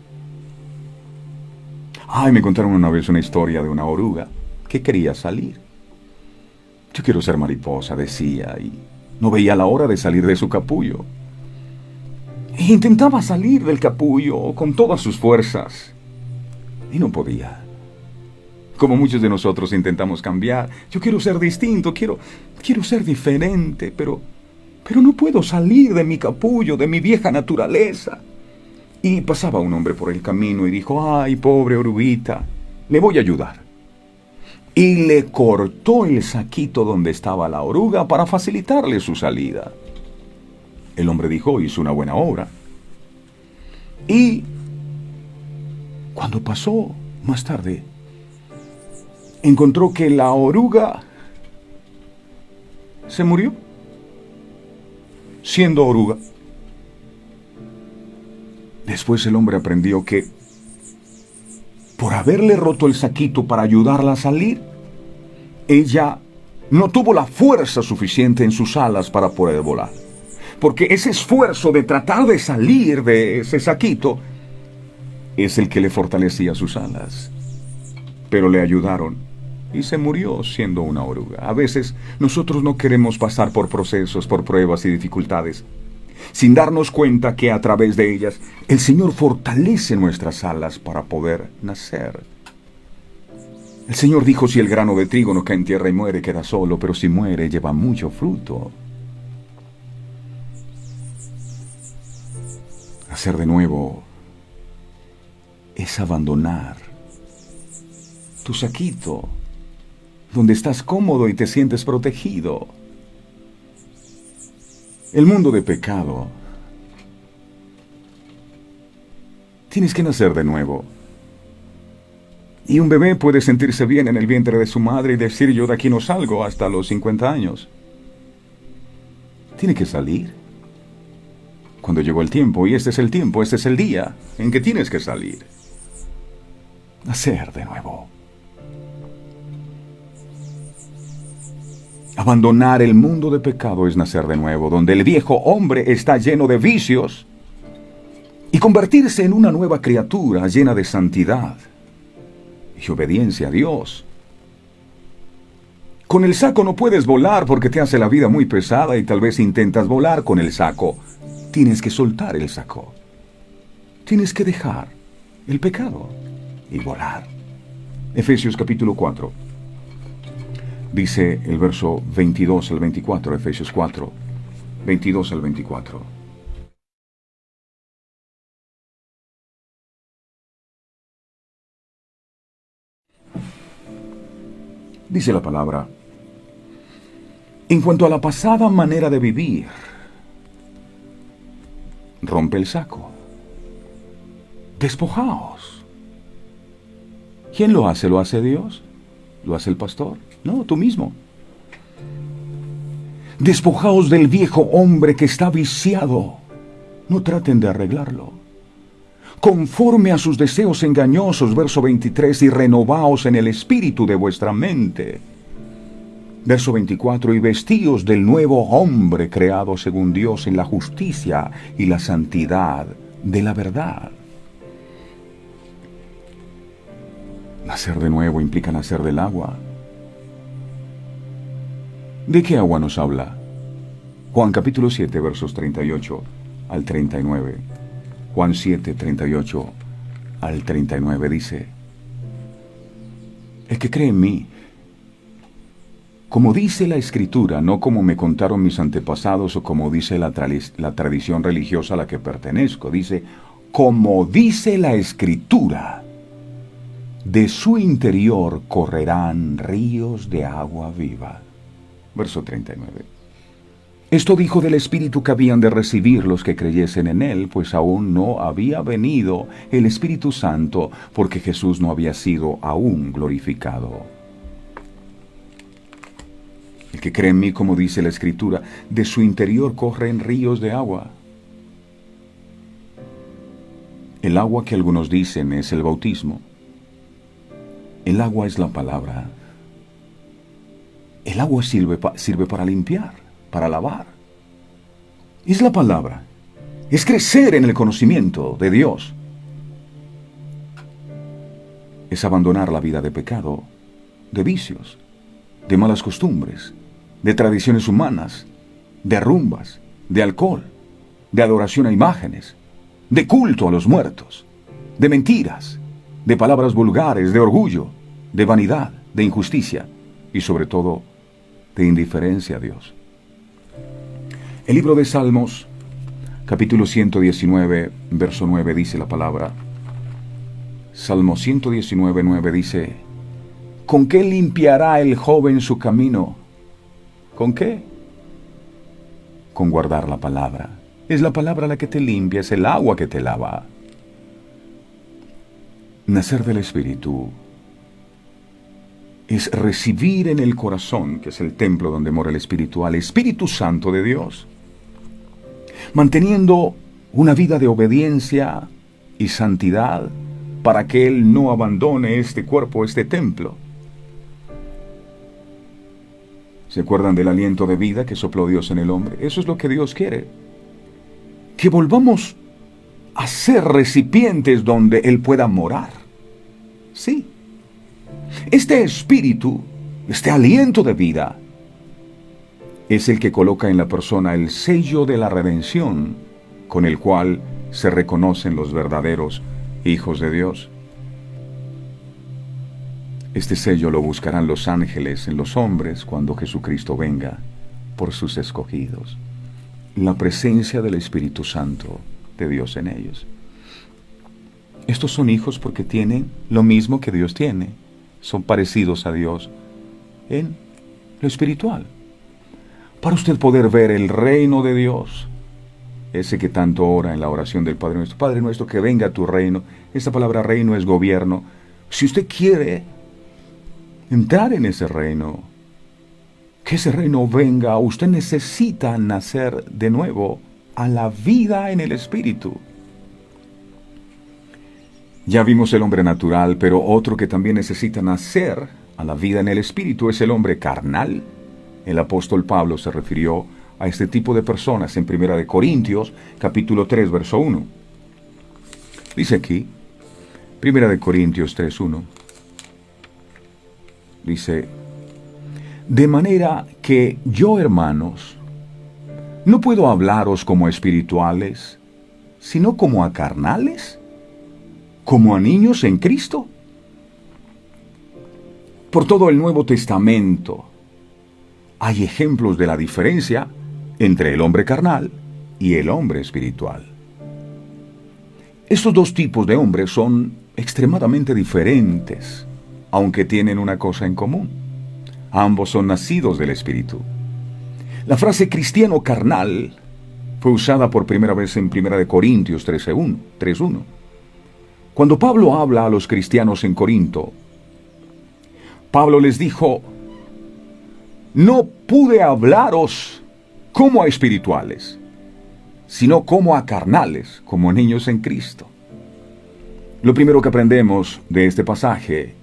Me contaron una vez una historia de una oruga que quería salir. Yo quiero ser mariposa, decía, y no veía la hora de salir de su capullo. E intentaba salir del capullo con todas sus fuerzas y no podía. Como muchos de nosotros intentamos cambiar. Yo quiero ser distinto, quiero ser diferente, pero no puedo salir de mi capullo, de mi vieja naturaleza. Y pasaba un hombre por el camino y dijo: ¡ay, pobre oruguita! Le voy a ayudar. Y le cortó el saquito donde estaba la oruga para facilitarle su salida. El hombre dijo: hizo una buena obra. Y cuando pasó más tarde, encontró que la oruga se murió siendo oruga. Después el hombre aprendió que por haberle roto el saquito para ayudarla a salir, ella no tuvo la fuerza suficiente en sus alas para poder volar. Porque ese esfuerzo de tratar de salir de ese saquito es el que le fortalecía sus alas. Pero le ayudaron y se murió siendo una oruga. A veces nosotros no queremos pasar por procesos, por pruebas y dificultades, sin darnos cuenta que a través de ellas el Señor fortalece nuestras alas para poder nacer. El Señor dijo: si el grano de trigo no cae en tierra y muere, queda solo, pero si muere, lleva mucho fruto. Nacer de nuevo es abandonar tu saquito, donde estás cómodo y te sientes protegido. El mundo de pecado. Tienes que nacer de nuevo. Y un bebé puede sentirse bien en el vientre de su madre y decir: yo de aquí no salgo hasta los 50 años. Tiene que salir cuando llegó el tiempo, y este es el tiempo, este es el día en que tienes que salir. nacer de nuevo. Abandonar el mundo de pecado es nacer de nuevo, donde el viejo hombre está lleno de vicios, y convertirse en una nueva criatura llena de santidad y obediencia a Dios. Con el saco no puedes volar porque te hace la vida muy pesada y tal vez intentas volar con el saco. Tienes que soltar el saco. Tienes que dejar el pecado y volar. Efesios capítulo 4. Dice el verso 22 al 24, Efesios 4, 22 al 24. Dice la palabra: en cuanto a la pasada manera de vivir, rompe el saco. Despojaos. ¿Quién lo hace? ¿Lo hace Dios? ¿Lo hace el pastor? No, tú mismo. Despojaos del viejo hombre que está viciado. No traten de arreglarlo. Conforme a sus deseos engañosos, verso 23, y renovaos en el espíritu de vuestra mente. Verso 24, y vestíos del nuevo hombre creado según Dios en la justicia y la santidad de la verdad. Nacer de nuevo implica nacer del agua. ¿De qué agua nos habla? Juan capítulo 7, versos 38 al 39. Juan 7, 38 al 39 dice: el que cree en mí, como dice la Escritura, no como me contaron mis antepasados o como dice la tradición religiosa a la que pertenezco, dice, como dice la Escritura, de su interior correrán ríos de agua viva. Verso 39. Esto dijo del Espíritu que habían de recibir los que creyesen en Él, pues aún no había venido el Espíritu Santo, porque Jesús no había sido aún glorificado. El que cree en mí, como dice la Escritura, de su interior corren ríos de agua. El agua que algunos dicen es el bautismo. El agua es la palabra. El agua sirve para limpiar, para lavar. Es la palabra. Es crecer en el conocimiento de Dios. Es abandonar la vida de pecado, de vicios, de malas costumbres, de tradiciones humanas, de rumbas, de alcohol, de adoración a imágenes, de culto a los muertos, de mentiras, de palabras vulgares, de orgullo, de vanidad, de injusticia y sobre todo de indiferencia a Dios. El libro de Salmos, capítulo 119, verso 9, dice la palabra. Salmo 119, 9 dice: ¿con qué limpiará el joven su camino? ¿Con qué? Con guardar la palabra. Es la palabra la que te limpia, es el agua que te lava. Nacer del Espíritu es recibir en el corazón, que es el templo donde mora el Espíritu, al Espíritu Santo de Dios, manteniendo una vida de obediencia y santidad para que Él no abandone este cuerpo, este templo. ¿Se acuerdan del aliento de vida que sopló Dios en el hombre? Eso es lo que Dios quiere. Que volvamos a ser recipientes donde Él pueda morar. Sí. Este espíritu, este aliento de vida, es el que coloca en la persona el sello de la redención, con el cual se reconocen los verdaderos hijos de Dios. Este sello lo buscarán los ángeles en los hombres cuando Jesucristo venga por sus escogidos. La presencia del Espíritu Santo de Dios en ellos. Estos son hijos porque tienen lo mismo que Dios tiene. Son parecidos a Dios en lo espiritual. Para usted poder ver el reino de Dios, ese que tanto ora en la oración del Padre Nuestro, que venga a tu reino. Esta palabra reino es gobierno. Si usted quiere entrar en ese reino, que ese reino venga, usted necesita nacer de nuevo a la vida en el Espíritu. Ya vimos el hombre natural, pero otro que también necesita nacer a la vida en el Espíritu es el hombre carnal. El apóstol Pablo se refirió a este tipo de personas en 1 Corintios, capítulo 3, verso 1. Dice aquí, 1 Corintios 3, 1, dice: de manera que yo, hermanos, no puedo hablaros como a espirituales, sino como a carnales, como a niños en Cristo. Por todo el Nuevo Testamento hay ejemplos de la diferencia entre el hombre carnal y el hombre espiritual. Estos dos tipos de hombres son extremadamente diferentes, aunque tienen una cosa en común: ambos son nacidos del Espíritu. La frase cristiano carnal fue usada por primera vez en 1 Corintios 3:1. Cuando Pablo habla a los cristianos en Corinto, Pablo les dijo: no pude hablaros como a espirituales, sino como a carnales, como a niños en Cristo. Lo primero que aprendemos de este pasaje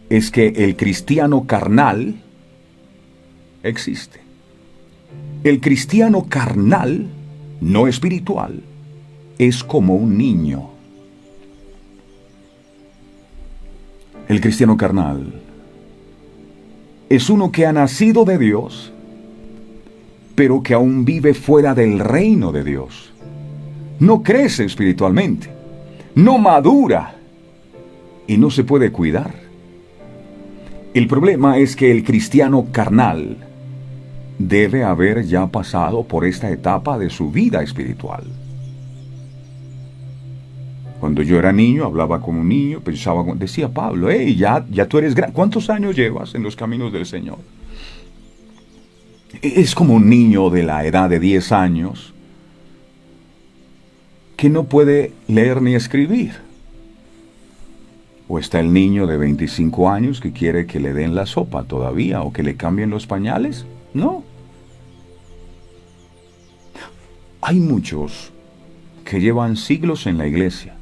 es que el cristiano carnal existe. El cristiano carnal, no espiritual, es como un niño. El cristiano carnal es uno que ha nacido de Dios, pero que aún vive fuera del reino de Dios. No crece espiritualmente, no madura y no se puede cuidar. El problema es que el cristiano carnal debe haber ya pasado por esta etapa de su vida espiritual. Cuando yo era niño, hablaba como un niño, pensaba, decía Pablo: hey, ya tú eres grande. ¿Cuántos años llevas en los caminos del Señor? Es como un niño de la edad de 10 años que no puede leer ni escribir. O está el niño de 25 años que quiere que le den la sopa todavía o que le cambien los pañales. No. Hay muchos que llevan siglos en la iglesia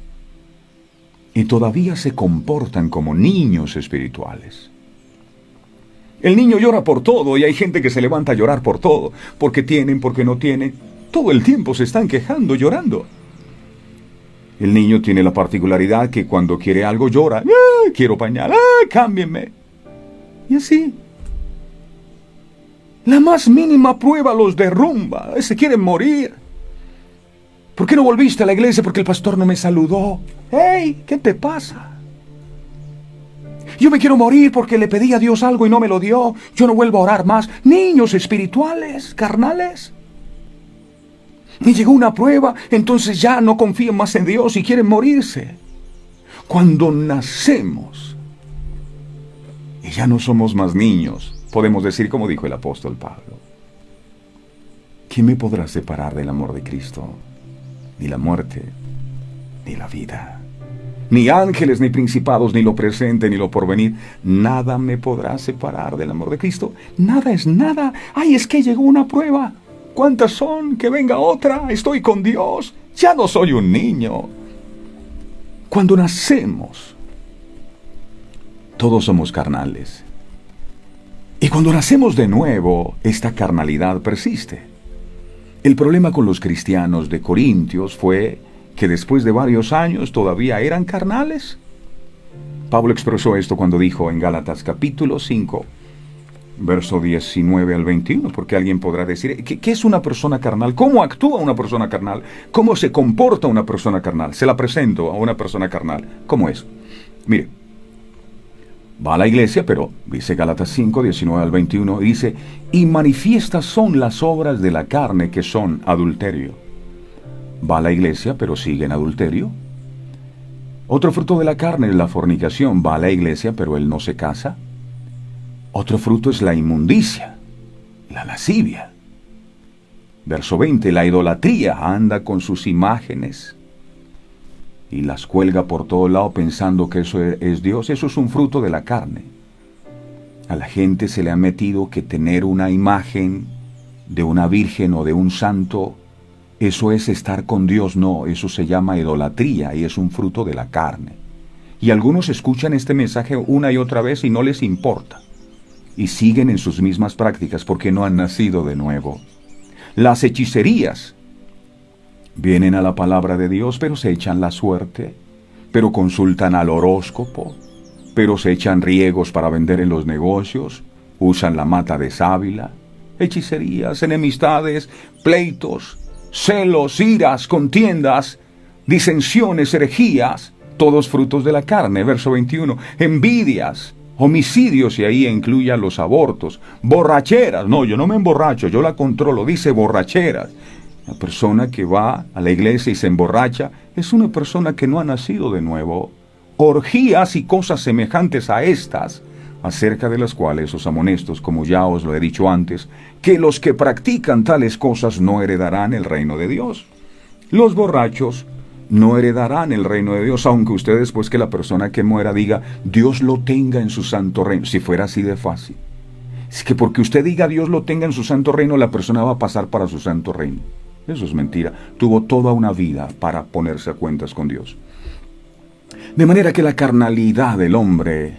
y todavía se comportan como niños espirituales. El niño llora por todo y hay gente que se levanta a llorar por todo, porque tienen, porque no tienen. Todo el tiempo se están quejando, llorando. El niño tiene la particularidad que cuando quiere algo llora: ¡ah, quiero pañal! ¡Ah, cámbienme! Y así. La más mínima prueba los derrumba, se quieren morir. ¿Por qué no volviste a la iglesia? Porque el pastor no me saludó. ¡Hey! ¿Qué te pasa? Yo me quiero morir porque le pedí a Dios algo y no me lo dio. Yo no vuelvo a orar más. Niños espirituales, carnales. Y llegó una prueba, entonces ya no confían más en Dios y quieren morirse. Cuando nacemos y ya no somos más niños, podemos decir como dijo el apóstol Pablo: ¿quién me podrá separar del amor de Cristo? Ni la muerte, ni la vida, ni ángeles, ni principados, ni lo presente, ni lo porvenir. Nada me podrá separar del amor de Cristo. Nada es nada. Ay, es que llegó una prueba. ¿Cuántas son? Que venga otra. Estoy con Dios. Ya no soy un niño. Cuando nacemos, todos somos carnales. Y cuando nacemos de nuevo, esta carnalidad persiste. El problema con los cristianos de Corintios fue que después de varios años todavía eran carnales. Pablo expresó esto cuando dijo en Gálatas capítulo 5, verso 19 al 21, porque alguien podrá decir: ¿qué es una persona carnal? ¿Cómo actúa una persona carnal? ¿Cómo se comporta una persona carnal? Se la presento a una persona carnal. ¿Cómo es? Mire, va a la iglesia, pero dice Gálatas 5, 19 al 21, dice: y manifiestas son las obras de la carne, que son adulterio. Va a la iglesia, pero sigue en adulterio. Otro fruto de la carne es la fornicación. Va a la iglesia, pero él no se casa. Otro fruto es la inmundicia, la lascivia. Verso 20, la idolatría, anda con sus imágenes y las cuelga por todo lado pensando que eso es Dios. Eso es un fruto de la carne. A la gente se le ha metido que tener una imagen de una virgen o de un santo, eso es estar con Dios. No, eso se llama idolatría y es un fruto de la carne. Y algunos escuchan este mensaje una y otra vez y no les importa. Y siguen en sus mismas prácticas porque no han nacido de nuevo. Las hechicerías vienen a la palabra de Dios, pero se echan la suerte, pero consultan al horóscopo, pero se echan riegos para vender en los negocios, usan la mata de sábila, hechicerías, enemistades, pleitos, celos, iras, contiendas, disensiones, herejías, todos frutos de la carne, verso 21, envidias, homicidios, y ahí incluya los abortos, borracheras, no, yo no me emborracho, yo la controlo, dice borracheras. La persona que va a la iglesia y se emborracha es una persona que no ha nacido de nuevo. Orgías y cosas semejantes a estas, acerca de las cuales os amonesto, como ya os lo he dicho antes, que los que practican tales cosas no heredarán el reino de Dios. Los borrachos no heredarán el reino de Dios, aunque ustedes, pues, que la persona que muera diga, Dios lo tenga en su santo reino. Si fuera así de fácil. Es que porque usted diga Dios lo tenga en su santo reino, la persona va a pasar para su santo reino. Eso es mentira. Tuvo toda una vida para ponerse a cuentas con Dios. De manera que la carnalidad del hombre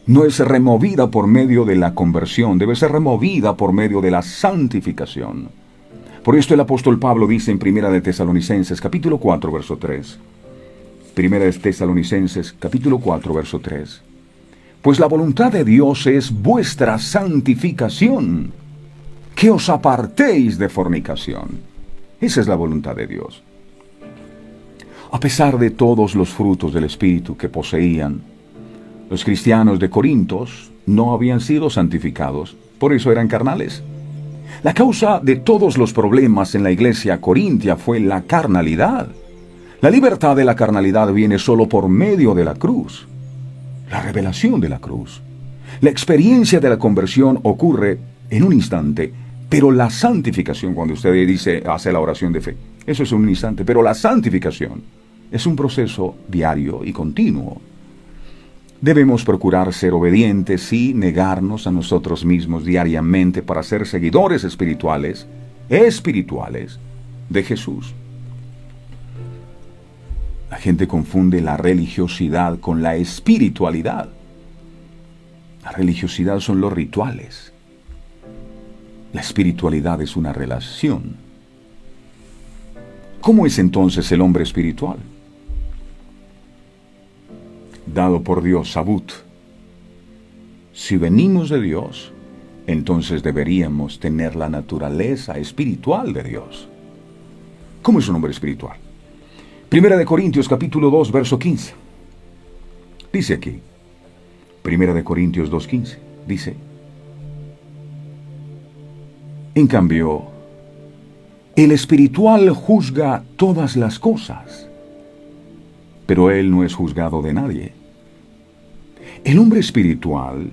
no es removida por medio de la conversión, debe ser removida por medio de la santificación. Por esto el apóstol Pablo dice en Primera de Tesalonicenses, capítulo 4, verso 3. Primera de Tesalonicenses, capítulo 4, verso 3. Pues la voluntad de Dios es vuestra santificación, que os apartéis de fornicación. Esa es la voluntad de Dios. A pesar de todos los frutos del Espíritu que poseían, los cristianos de Corintos no habían sido santificados, por eso eran carnales. La causa de todos los problemas en la iglesia corintia fue la carnalidad. La libertad de la carnalidad viene solo por medio de la cruz, la revelación de la cruz. La experiencia de la conversión ocurre en un instante, pero la santificación, cuando usted hace la oración de fe, eso es un instante, pero la santificación es un proceso diario y continuo. Debemos procurar ser obedientes y negarnos a nosotros mismos diariamente para ser seguidores espirituales de Jesús. La gente confunde la religiosidad con la espiritualidad. La religiosidad son los rituales. La espiritualidad es una relación. ¿Cómo es entonces el hombre espiritual? Dado por Dios, Sabut. Si venimos de Dios, entonces deberíamos tener la naturaleza espiritual de Dios. ¿Cómo es un hombre espiritual? Primera de Corintios, capítulo 2, verso 15. Dice aquí, Primera de Corintios 2:15, dice, en cambio, el espiritual juzga todas las cosas, pero él no es juzgado de nadie. El hombre espiritual,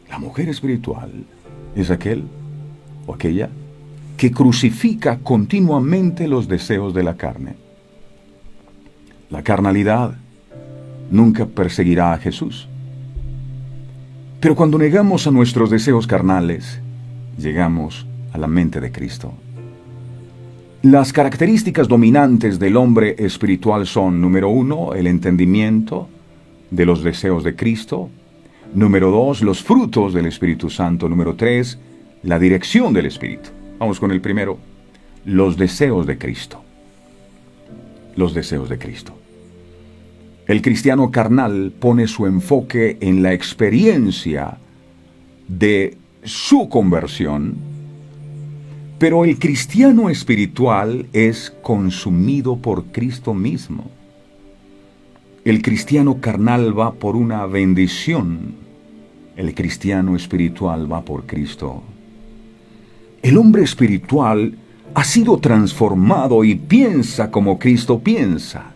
la mujer espiritual, es aquel o aquella que crucifica continuamente los deseos de la carne. La carnalidad nunca perseguirá a Jesús. Pero cuando negamos a nuestros deseos carnales, llegamos a la mente de Cristo. Las características dominantes del hombre espiritual son, número 1, el entendimiento de los deseos de Cristo. Número 2, los frutos del Espíritu Santo. Número 3, la dirección del Espíritu. Vamos con el primero, los deseos de Cristo. Los deseos de Cristo. El cristiano carnal pone su enfoque en la experiencia de su conversión, pero el cristiano espiritual es consumido por Cristo mismo. El cristiano carnal va por una bendición, el cristiano espiritual va por Cristo. El hombre espiritual ha sido transformado y piensa como Cristo piensa.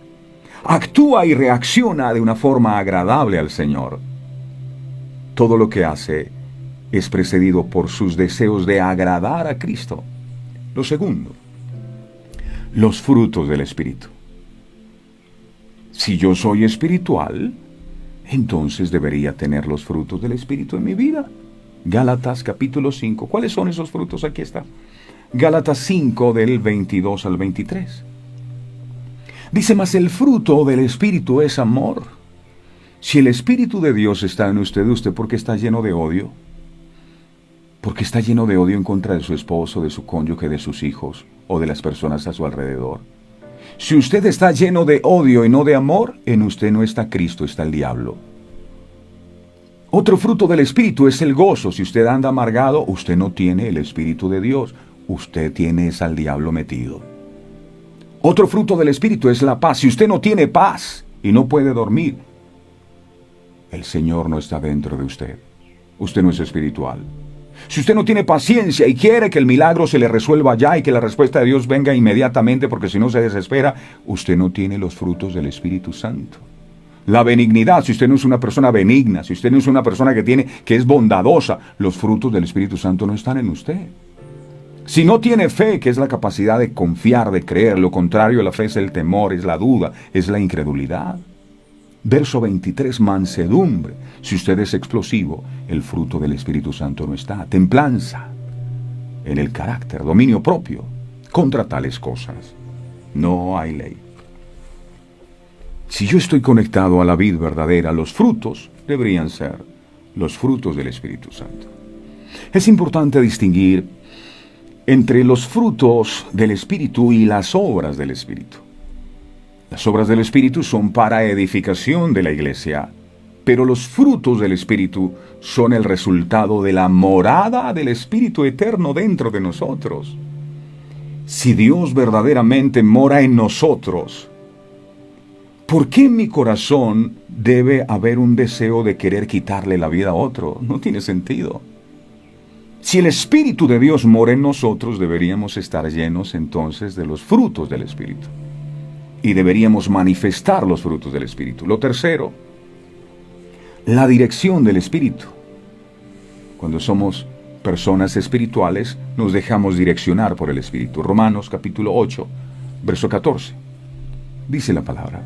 Actúa y reacciona de una forma agradable al Señor. Todo lo que hace es precedido por sus deseos de agradar a Cristo. Lo segundo, los frutos del Espíritu. Si yo soy espiritual, entonces debería tener los frutos del Espíritu en mi vida. Gálatas capítulo 5. ¿Cuáles son esos frutos? Aquí está. Gálatas 5 del 22 al 23. Dice, mas el fruto del Espíritu es amor. Si el Espíritu de Dios está en usted, ¿usted por qué está lleno de odio? Porque está lleno de odio en contra de su esposo, de su cónyuge, de sus hijos o de las personas a su alrededor. Si usted está lleno de odio y no de amor, en usted no está Cristo, está el diablo. Otro fruto del Espíritu es el gozo. Si usted anda amargado, usted no tiene el Espíritu de Dios. Usted tiene es al diablo metido. Otro fruto del Espíritu es la paz. Si usted no tiene paz y no puede dormir, el Señor no está dentro de usted. Usted no es espiritual. Si usted no tiene paciencia y quiere que el milagro se le resuelva ya y que la respuesta de Dios venga inmediatamente, porque si no se desespera, usted no tiene los frutos del Espíritu Santo. La benignidad, si usted no es una persona benigna, si usted no es una persona que es bondadosa, los frutos del Espíritu Santo no están en usted. Si no tiene fe, que es la capacidad de confiar, de creer, lo contrario a la fe es el temor, es la duda, es la incredulidad. Verso 23, mansedumbre. Si usted es explosivo, el fruto del Espíritu Santo no está. Templanza en el carácter, dominio propio. Contra tales cosas no hay ley. Si yo estoy conectado a la vid verdadera, los frutos deberían ser los frutos del Espíritu Santo. Es importante distinguir entre los frutos del Espíritu y las obras del Espíritu. Las obras del Espíritu son para edificación de la iglesia, pero los frutos del Espíritu son el resultado de la morada del Espíritu eterno dentro de nosotros. Si Dios verdaderamente mora en nosotros, ¿por qué en mi corazón debe haber un deseo de querer quitarle la vida a otro? No tiene sentido. Si el Espíritu de Dios mora en nosotros, deberíamos estar llenos entonces de los frutos del Espíritu. Y deberíamos manifestar los frutos del Espíritu. Lo tercero, la dirección del Espíritu. Cuando somos personas espirituales, nos dejamos direccionar por el Espíritu. Romanos capítulo 8, verso 14. Dice la palabra: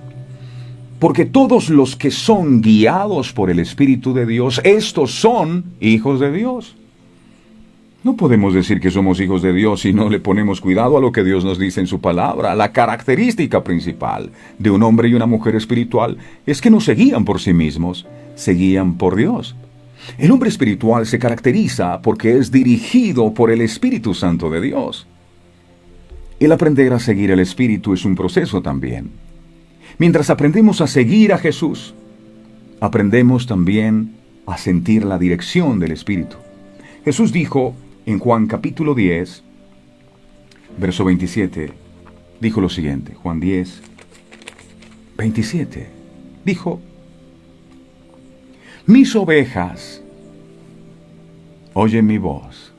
porque todos los que son guiados por el Espíritu de Dios, estos son hijos de Dios. No podemos decir que somos hijos de Dios si no le ponemos cuidado a lo que Dios nos dice en su palabra. La característica principal de un hombre y una mujer espiritual es que no se guían por sí mismos, se guían por Dios. El hombre espiritual se caracteriza porque es dirigido por el Espíritu Santo de Dios. El aprender a seguir al Espíritu es un proceso también. Mientras aprendemos a seguir a Jesús, aprendemos también a sentir la dirección del Espíritu. Jesús dijo en Juan capítulo 10, verso 27, dijo lo siguiente, Juan 10, 27, dijo: mis ovejas oyen mi voz,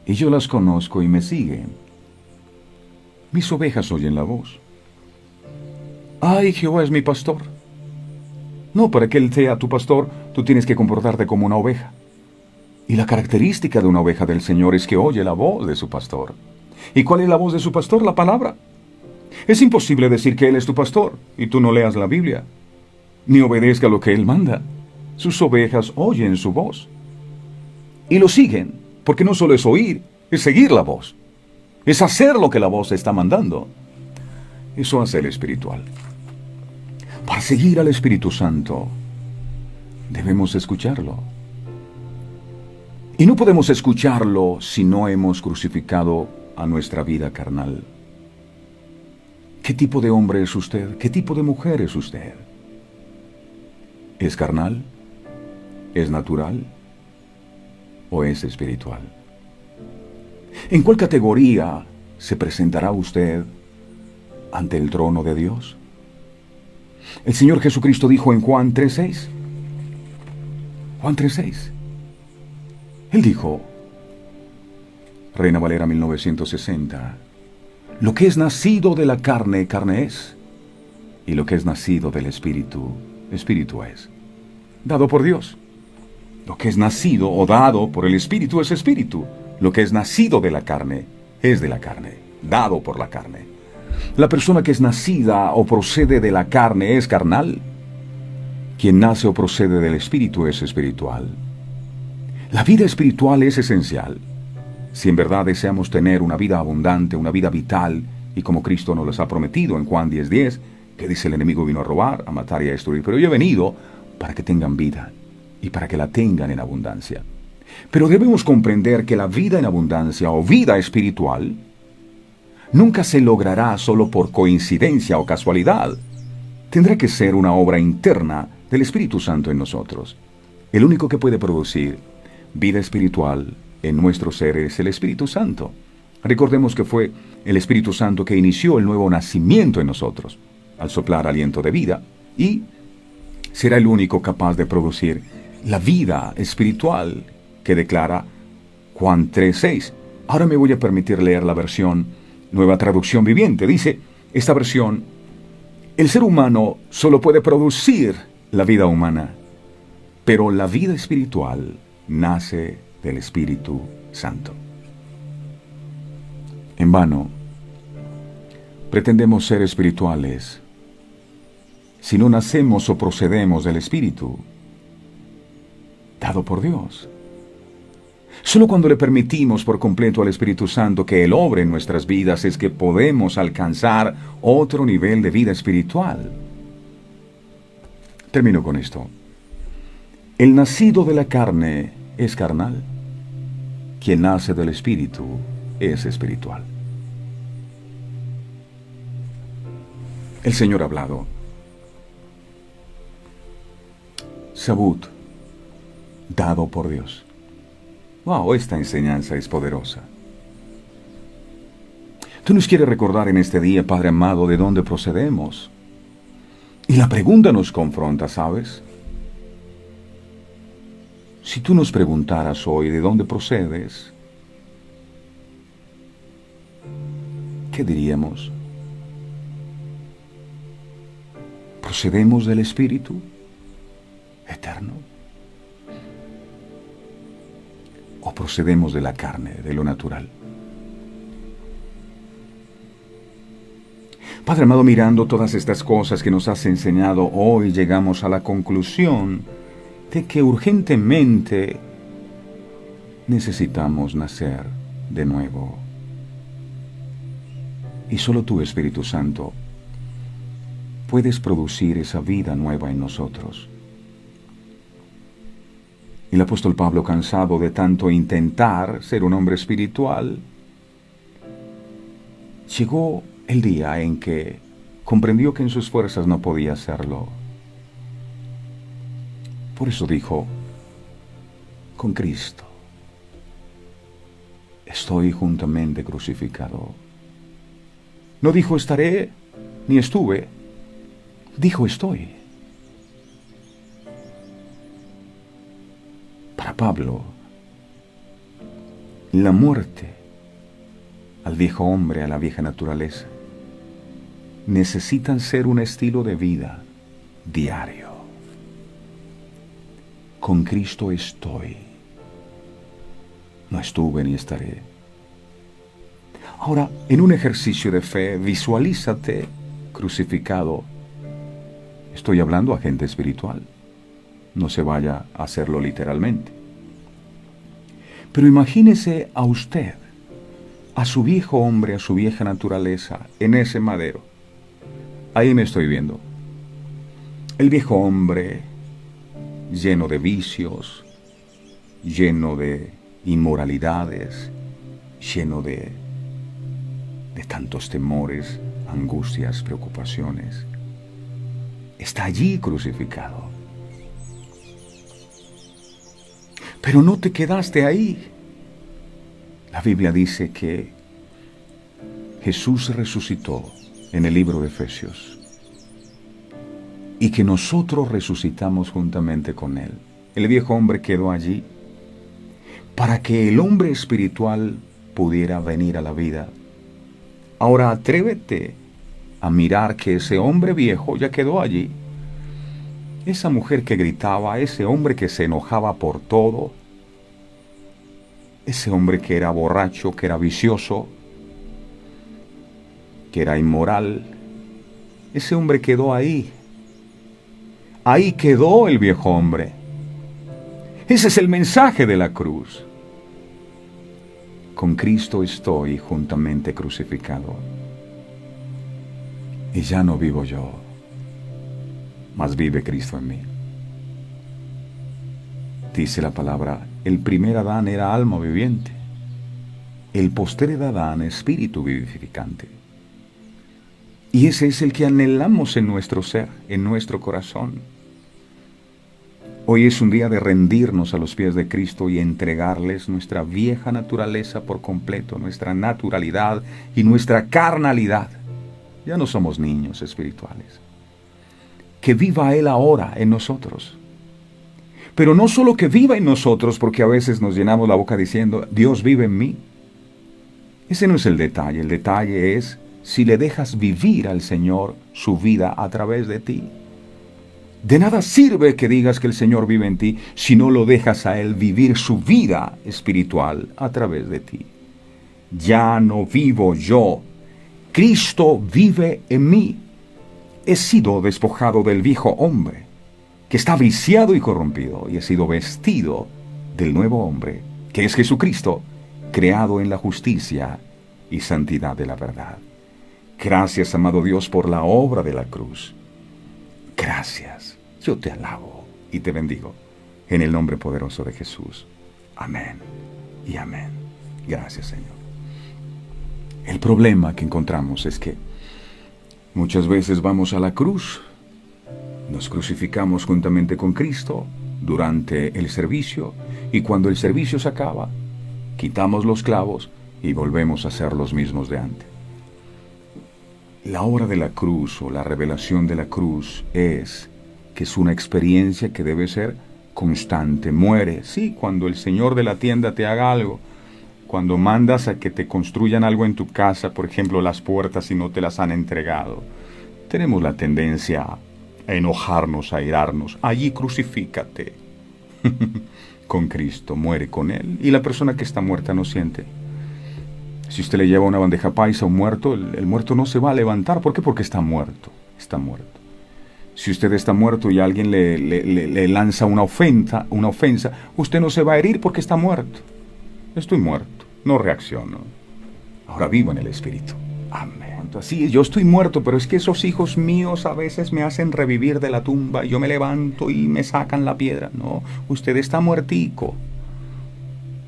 y yo las conozco y me siguen. Mis ovejas oyen la voz. ¡Ay, Jehová es mi pastor! No, para que Él sea tu pastor, tú tienes que comportarte como una oveja. Y la característica de una oveja del Señor es que oye la voz de su pastor. ¿Y cuál es la voz de su pastor? La palabra. Es imposible decir que Él es tu pastor y tú no leas la Biblia, ni obedezca lo que Él manda. Sus ovejas oyen su voz y lo siguen, porque no solo es oír, es seguir la voz. Es hacer lo que la voz está mandando. Eso hace el espiritual. Para seguir al Espíritu Santo, debemos escucharlo. Y no podemos escucharlo si no hemos crucificado a nuestra vida carnal. ¿Qué tipo de hombre es usted? ¿Qué tipo de mujer es usted? ¿Es carnal? ¿Es natural? ¿O es espiritual? ¿En cuál categoría se presentará usted ante el trono de Dios? El Señor Jesucristo dijo en Juan 3:6. Juan 3:6. Él dijo, Reina Valera 1960, lo que es nacido de la carne, carne es, y lo que es nacido del Espíritu, Espíritu es. Dado por Dios. Lo que es nacido o dado por el Espíritu es Espíritu. Lo que es nacido de la carne es de la carne, dado por la carne. La persona que es nacida o procede de la carne es carnal. Quien nace o procede del Espíritu es espiritual. La vida espiritual es esencial. Si en verdad deseamos tener una vida abundante, una vida vital, y como Cristo nos las ha prometido en Juan 10:10, que dice el enemigo vino a robar, a matar y a destruir, pero yo he venido para que tengan vida y para que la tengan en abundancia. Pero debemos comprender que la vida en abundancia o vida espiritual nunca se logrará solo por coincidencia o casualidad. Tendrá que ser una obra interna del Espíritu Santo en nosotros. El único que puede producir vida espiritual en nuestro ser es el Espíritu Santo. Recordemos que fue el Espíritu Santo que inició el nuevo nacimiento en nosotros, al soplar aliento de vida, y será el único capaz de producir la vida espiritual que declara Juan 3:6. Ahora me voy a permitir leer la versión Nueva Traducción Viviente. Dice esta versión: el ser humano solo puede producir la vida humana, pero la vida espiritual nace del Espíritu Santo. En vano pretendemos ser espirituales si no nacemos o procedemos del Espíritu dado por Dios. Solo cuando le permitimos por completo al Espíritu Santo que Él obre en nuestras vidas es que podemos alcanzar otro nivel de vida espiritual. Termino con esto. El nacido de la carne es carnal. Quien nace del Espíritu es espiritual. El Señor ha hablado. Sabut, dado por Dios. Wow, esta enseñanza es poderosa. Tú nos quieres recordar en este día, Padre amado, de dónde procedemos. Y la pregunta nos confronta, ¿sabes? Si tú nos preguntaras hoy de dónde procedes, ¿qué diríamos? ¿Procedemos del Espíritu eterno? ¿O procedemos de la carne, de lo natural? Padre amado, mirando todas estas cosas que nos has enseñado hoy, llegamos a la conclusión de que urgentemente necesitamos nacer de nuevo. Y solo tú, Espíritu Santo, puedes producir esa vida nueva en nosotros. El apóstol Pablo, cansado de tanto intentar ser un hombre espiritual, llegó el día en que comprendió que en sus fuerzas no podía hacerlo. Por eso dijo: con Cristo estoy juntamente crucificado. No dijo estaré ni estuve, dijo estoy. Para Pablo, la muerte al viejo hombre, a la vieja naturaleza, necesitan ser un estilo de vida diario. Con Cristo estoy, no estuve ni estaré. Ahora, en un ejercicio de fe, visualízate crucificado. Estoy hablando a gente espiritual. No se vaya a hacerlo literalmente. Pero imagínese a usted, a su viejo hombre, a su vieja naturaleza, en ese madero. Ahí me estoy viendo. El viejo hombre, lleno de vicios, lleno de inmoralidades, lleno de tantos temores, angustias, preocupaciones. Está allí crucificado. Pero no te quedaste ahí. La Biblia dice que Jesús resucitó en el libro de Efesios y que nosotros resucitamos juntamente con Él. El viejo hombre quedó allí para que el hombre espiritual pudiera venir a la vida. Ahora atrévete a mirar que ese hombre viejo ya quedó allí. Esa mujer que gritaba, ese hombre que se enojaba por todo, ese hombre que era borracho, que era vicioso, que era inmoral, ese hombre quedó ahí. Ahí quedó el viejo hombre. Ese es el mensaje de la cruz. Con Cristo estoy juntamente crucificado. Y ya no vivo yo, mas vive Cristo en mí. Dice la palabra, el primer Adán era alma viviente, el postrer Adán espíritu vivificante. Y ese es el que anhelamos en nuestro ser, en nuestro corazón. Hoy es un día de rendirnos a los pies de Cristo y entregarles nuestra vieja naturaleza por completo, nuestra naturalidad y nuestra carnalidad. Ya no somos niños espirituales. Que viva Él ahora en nosotros. Pero no solo que viva en nosotros, porque a veces nos llenamos la boca diciendo, Dios vive en mí. Ese no es el detalle es si le dejas vivir al Señor su vida a través de ti. De nada sirve que digas que el Señor vive en ti si no lo dejas a Él vivir su vida espiritual a través de ti. Ya no vivo yo, Cristo vive en mí. He sido despojado del viejo hombre, que está viciado y corrompido, y he sido vestido del nuevo hombre, que es Jesucristo, creado en la justicia y santidad de la verdad. Gracias, amado Dios, por la obra de la cruz. Gracias. Yo te alabo y te bendigo en el nombre poderoso de Jesús. Amén y amén. Gracias, Señor. El problema que encontramos es que muchas veces vamos a la cruz, nos crucificamos juntamente con Cristo durante el servicio, y cuando el servicio se acaba, quitamos los clavos y volvemos a ser los mismos de antes. La obra de la cruz o la revelación de la cruz es que es una experiencia que debe ser constante. Muere, sí, cuando el señor de la tienda te haga algo, cuando mandas a que te construyan algo en tu casa, por ejemplo, las puertas y no te las han entregado. Tenemos la tendencia a enojarnos, a airarnos. Allí crucifícate con Cristo, muere con Él, y la persona que está muerta no siente. Si usted le lleva una bandeja paisa a un muerto, el muerto no se va a levantar. ¿Por qué? Porque está muerto, está muerto. Si usted está muerto y alguien le lanza una ofensa, usted no se va a herir porque está muerto. Estoy muerto, no reacciono. Ahora vivo en el Espíritu. Amén. Así, yo estoy muerto, pero es que esos hijos míos a veces me hacen revivir de la tumba. Yo me levanto y me sacan la piedra. No, usted está muertico.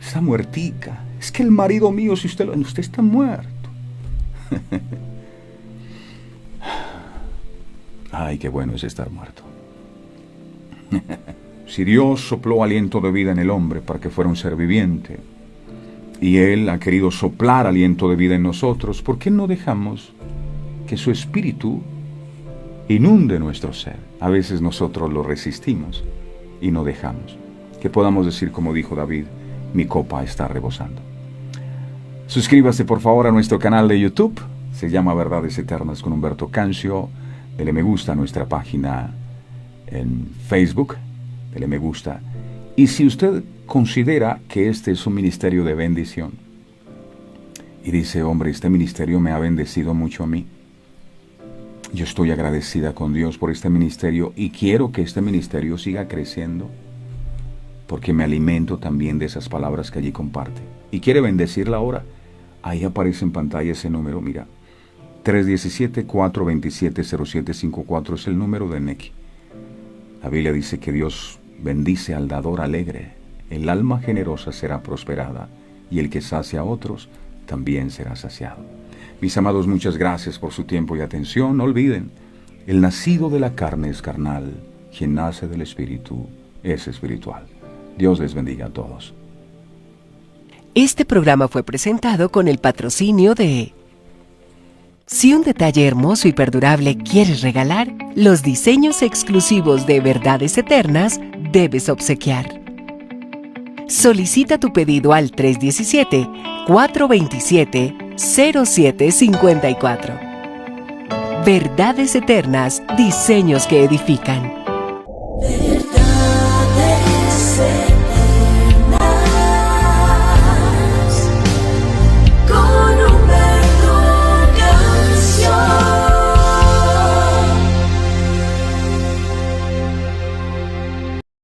Está muertica. Es que el marido mío, si usted está muerto. Ay, qué bueno es estar muerto. Si Dios sopló aliento de vida en el hombre para que fuera un ser viviente, y Él ha querido soplar aliento de vida en nosotros, ¿por qué no dejamos que su espíritu inunde nuestro ser? A veces nosotros lo resistimos y no dejamos. Que podamos decir como dijo David, mi copa está rebosando. Suscríbase por favor a nuestro canal de YouTube, se llama Verdades Eternas con Humberto Cancio. Dele me gusta a nuestra página en Facebook, dele me gusta. Y si usted considera que este es un ministerio de bendición y dice, hombre, este ministerio me ha bendecido mucho a mí, yo estoy agradecida con Dios por este ministerio y quiero que este ministerio siga creciendo, porque me alimento también de esas palabras que allí comparte, y quiere bendecirla ahora, ahí aparece en pantalla ese número, mira, 317-427-0754 es el número de Neki. La Biblia dice que Dios bendice al dador alegre. El alma generosa será prosperada, y el que sacia a otros también será saciado. Mis amados, muchas gracias por su tiempo y atención. No olviden, el nacido de la carne es carnal, quien nace del Espíritu es espiritual. Dios les bendiga a todos. Este programa fue presentado con el patrocinio de... Si un detalle hermoso y perdurable quieres regalar, los diseños exclusivos de Verdades Eternas debes obsequiar. Solicita tu pedido al 317-427-0754. Verdades Eternas, diseños que edifican.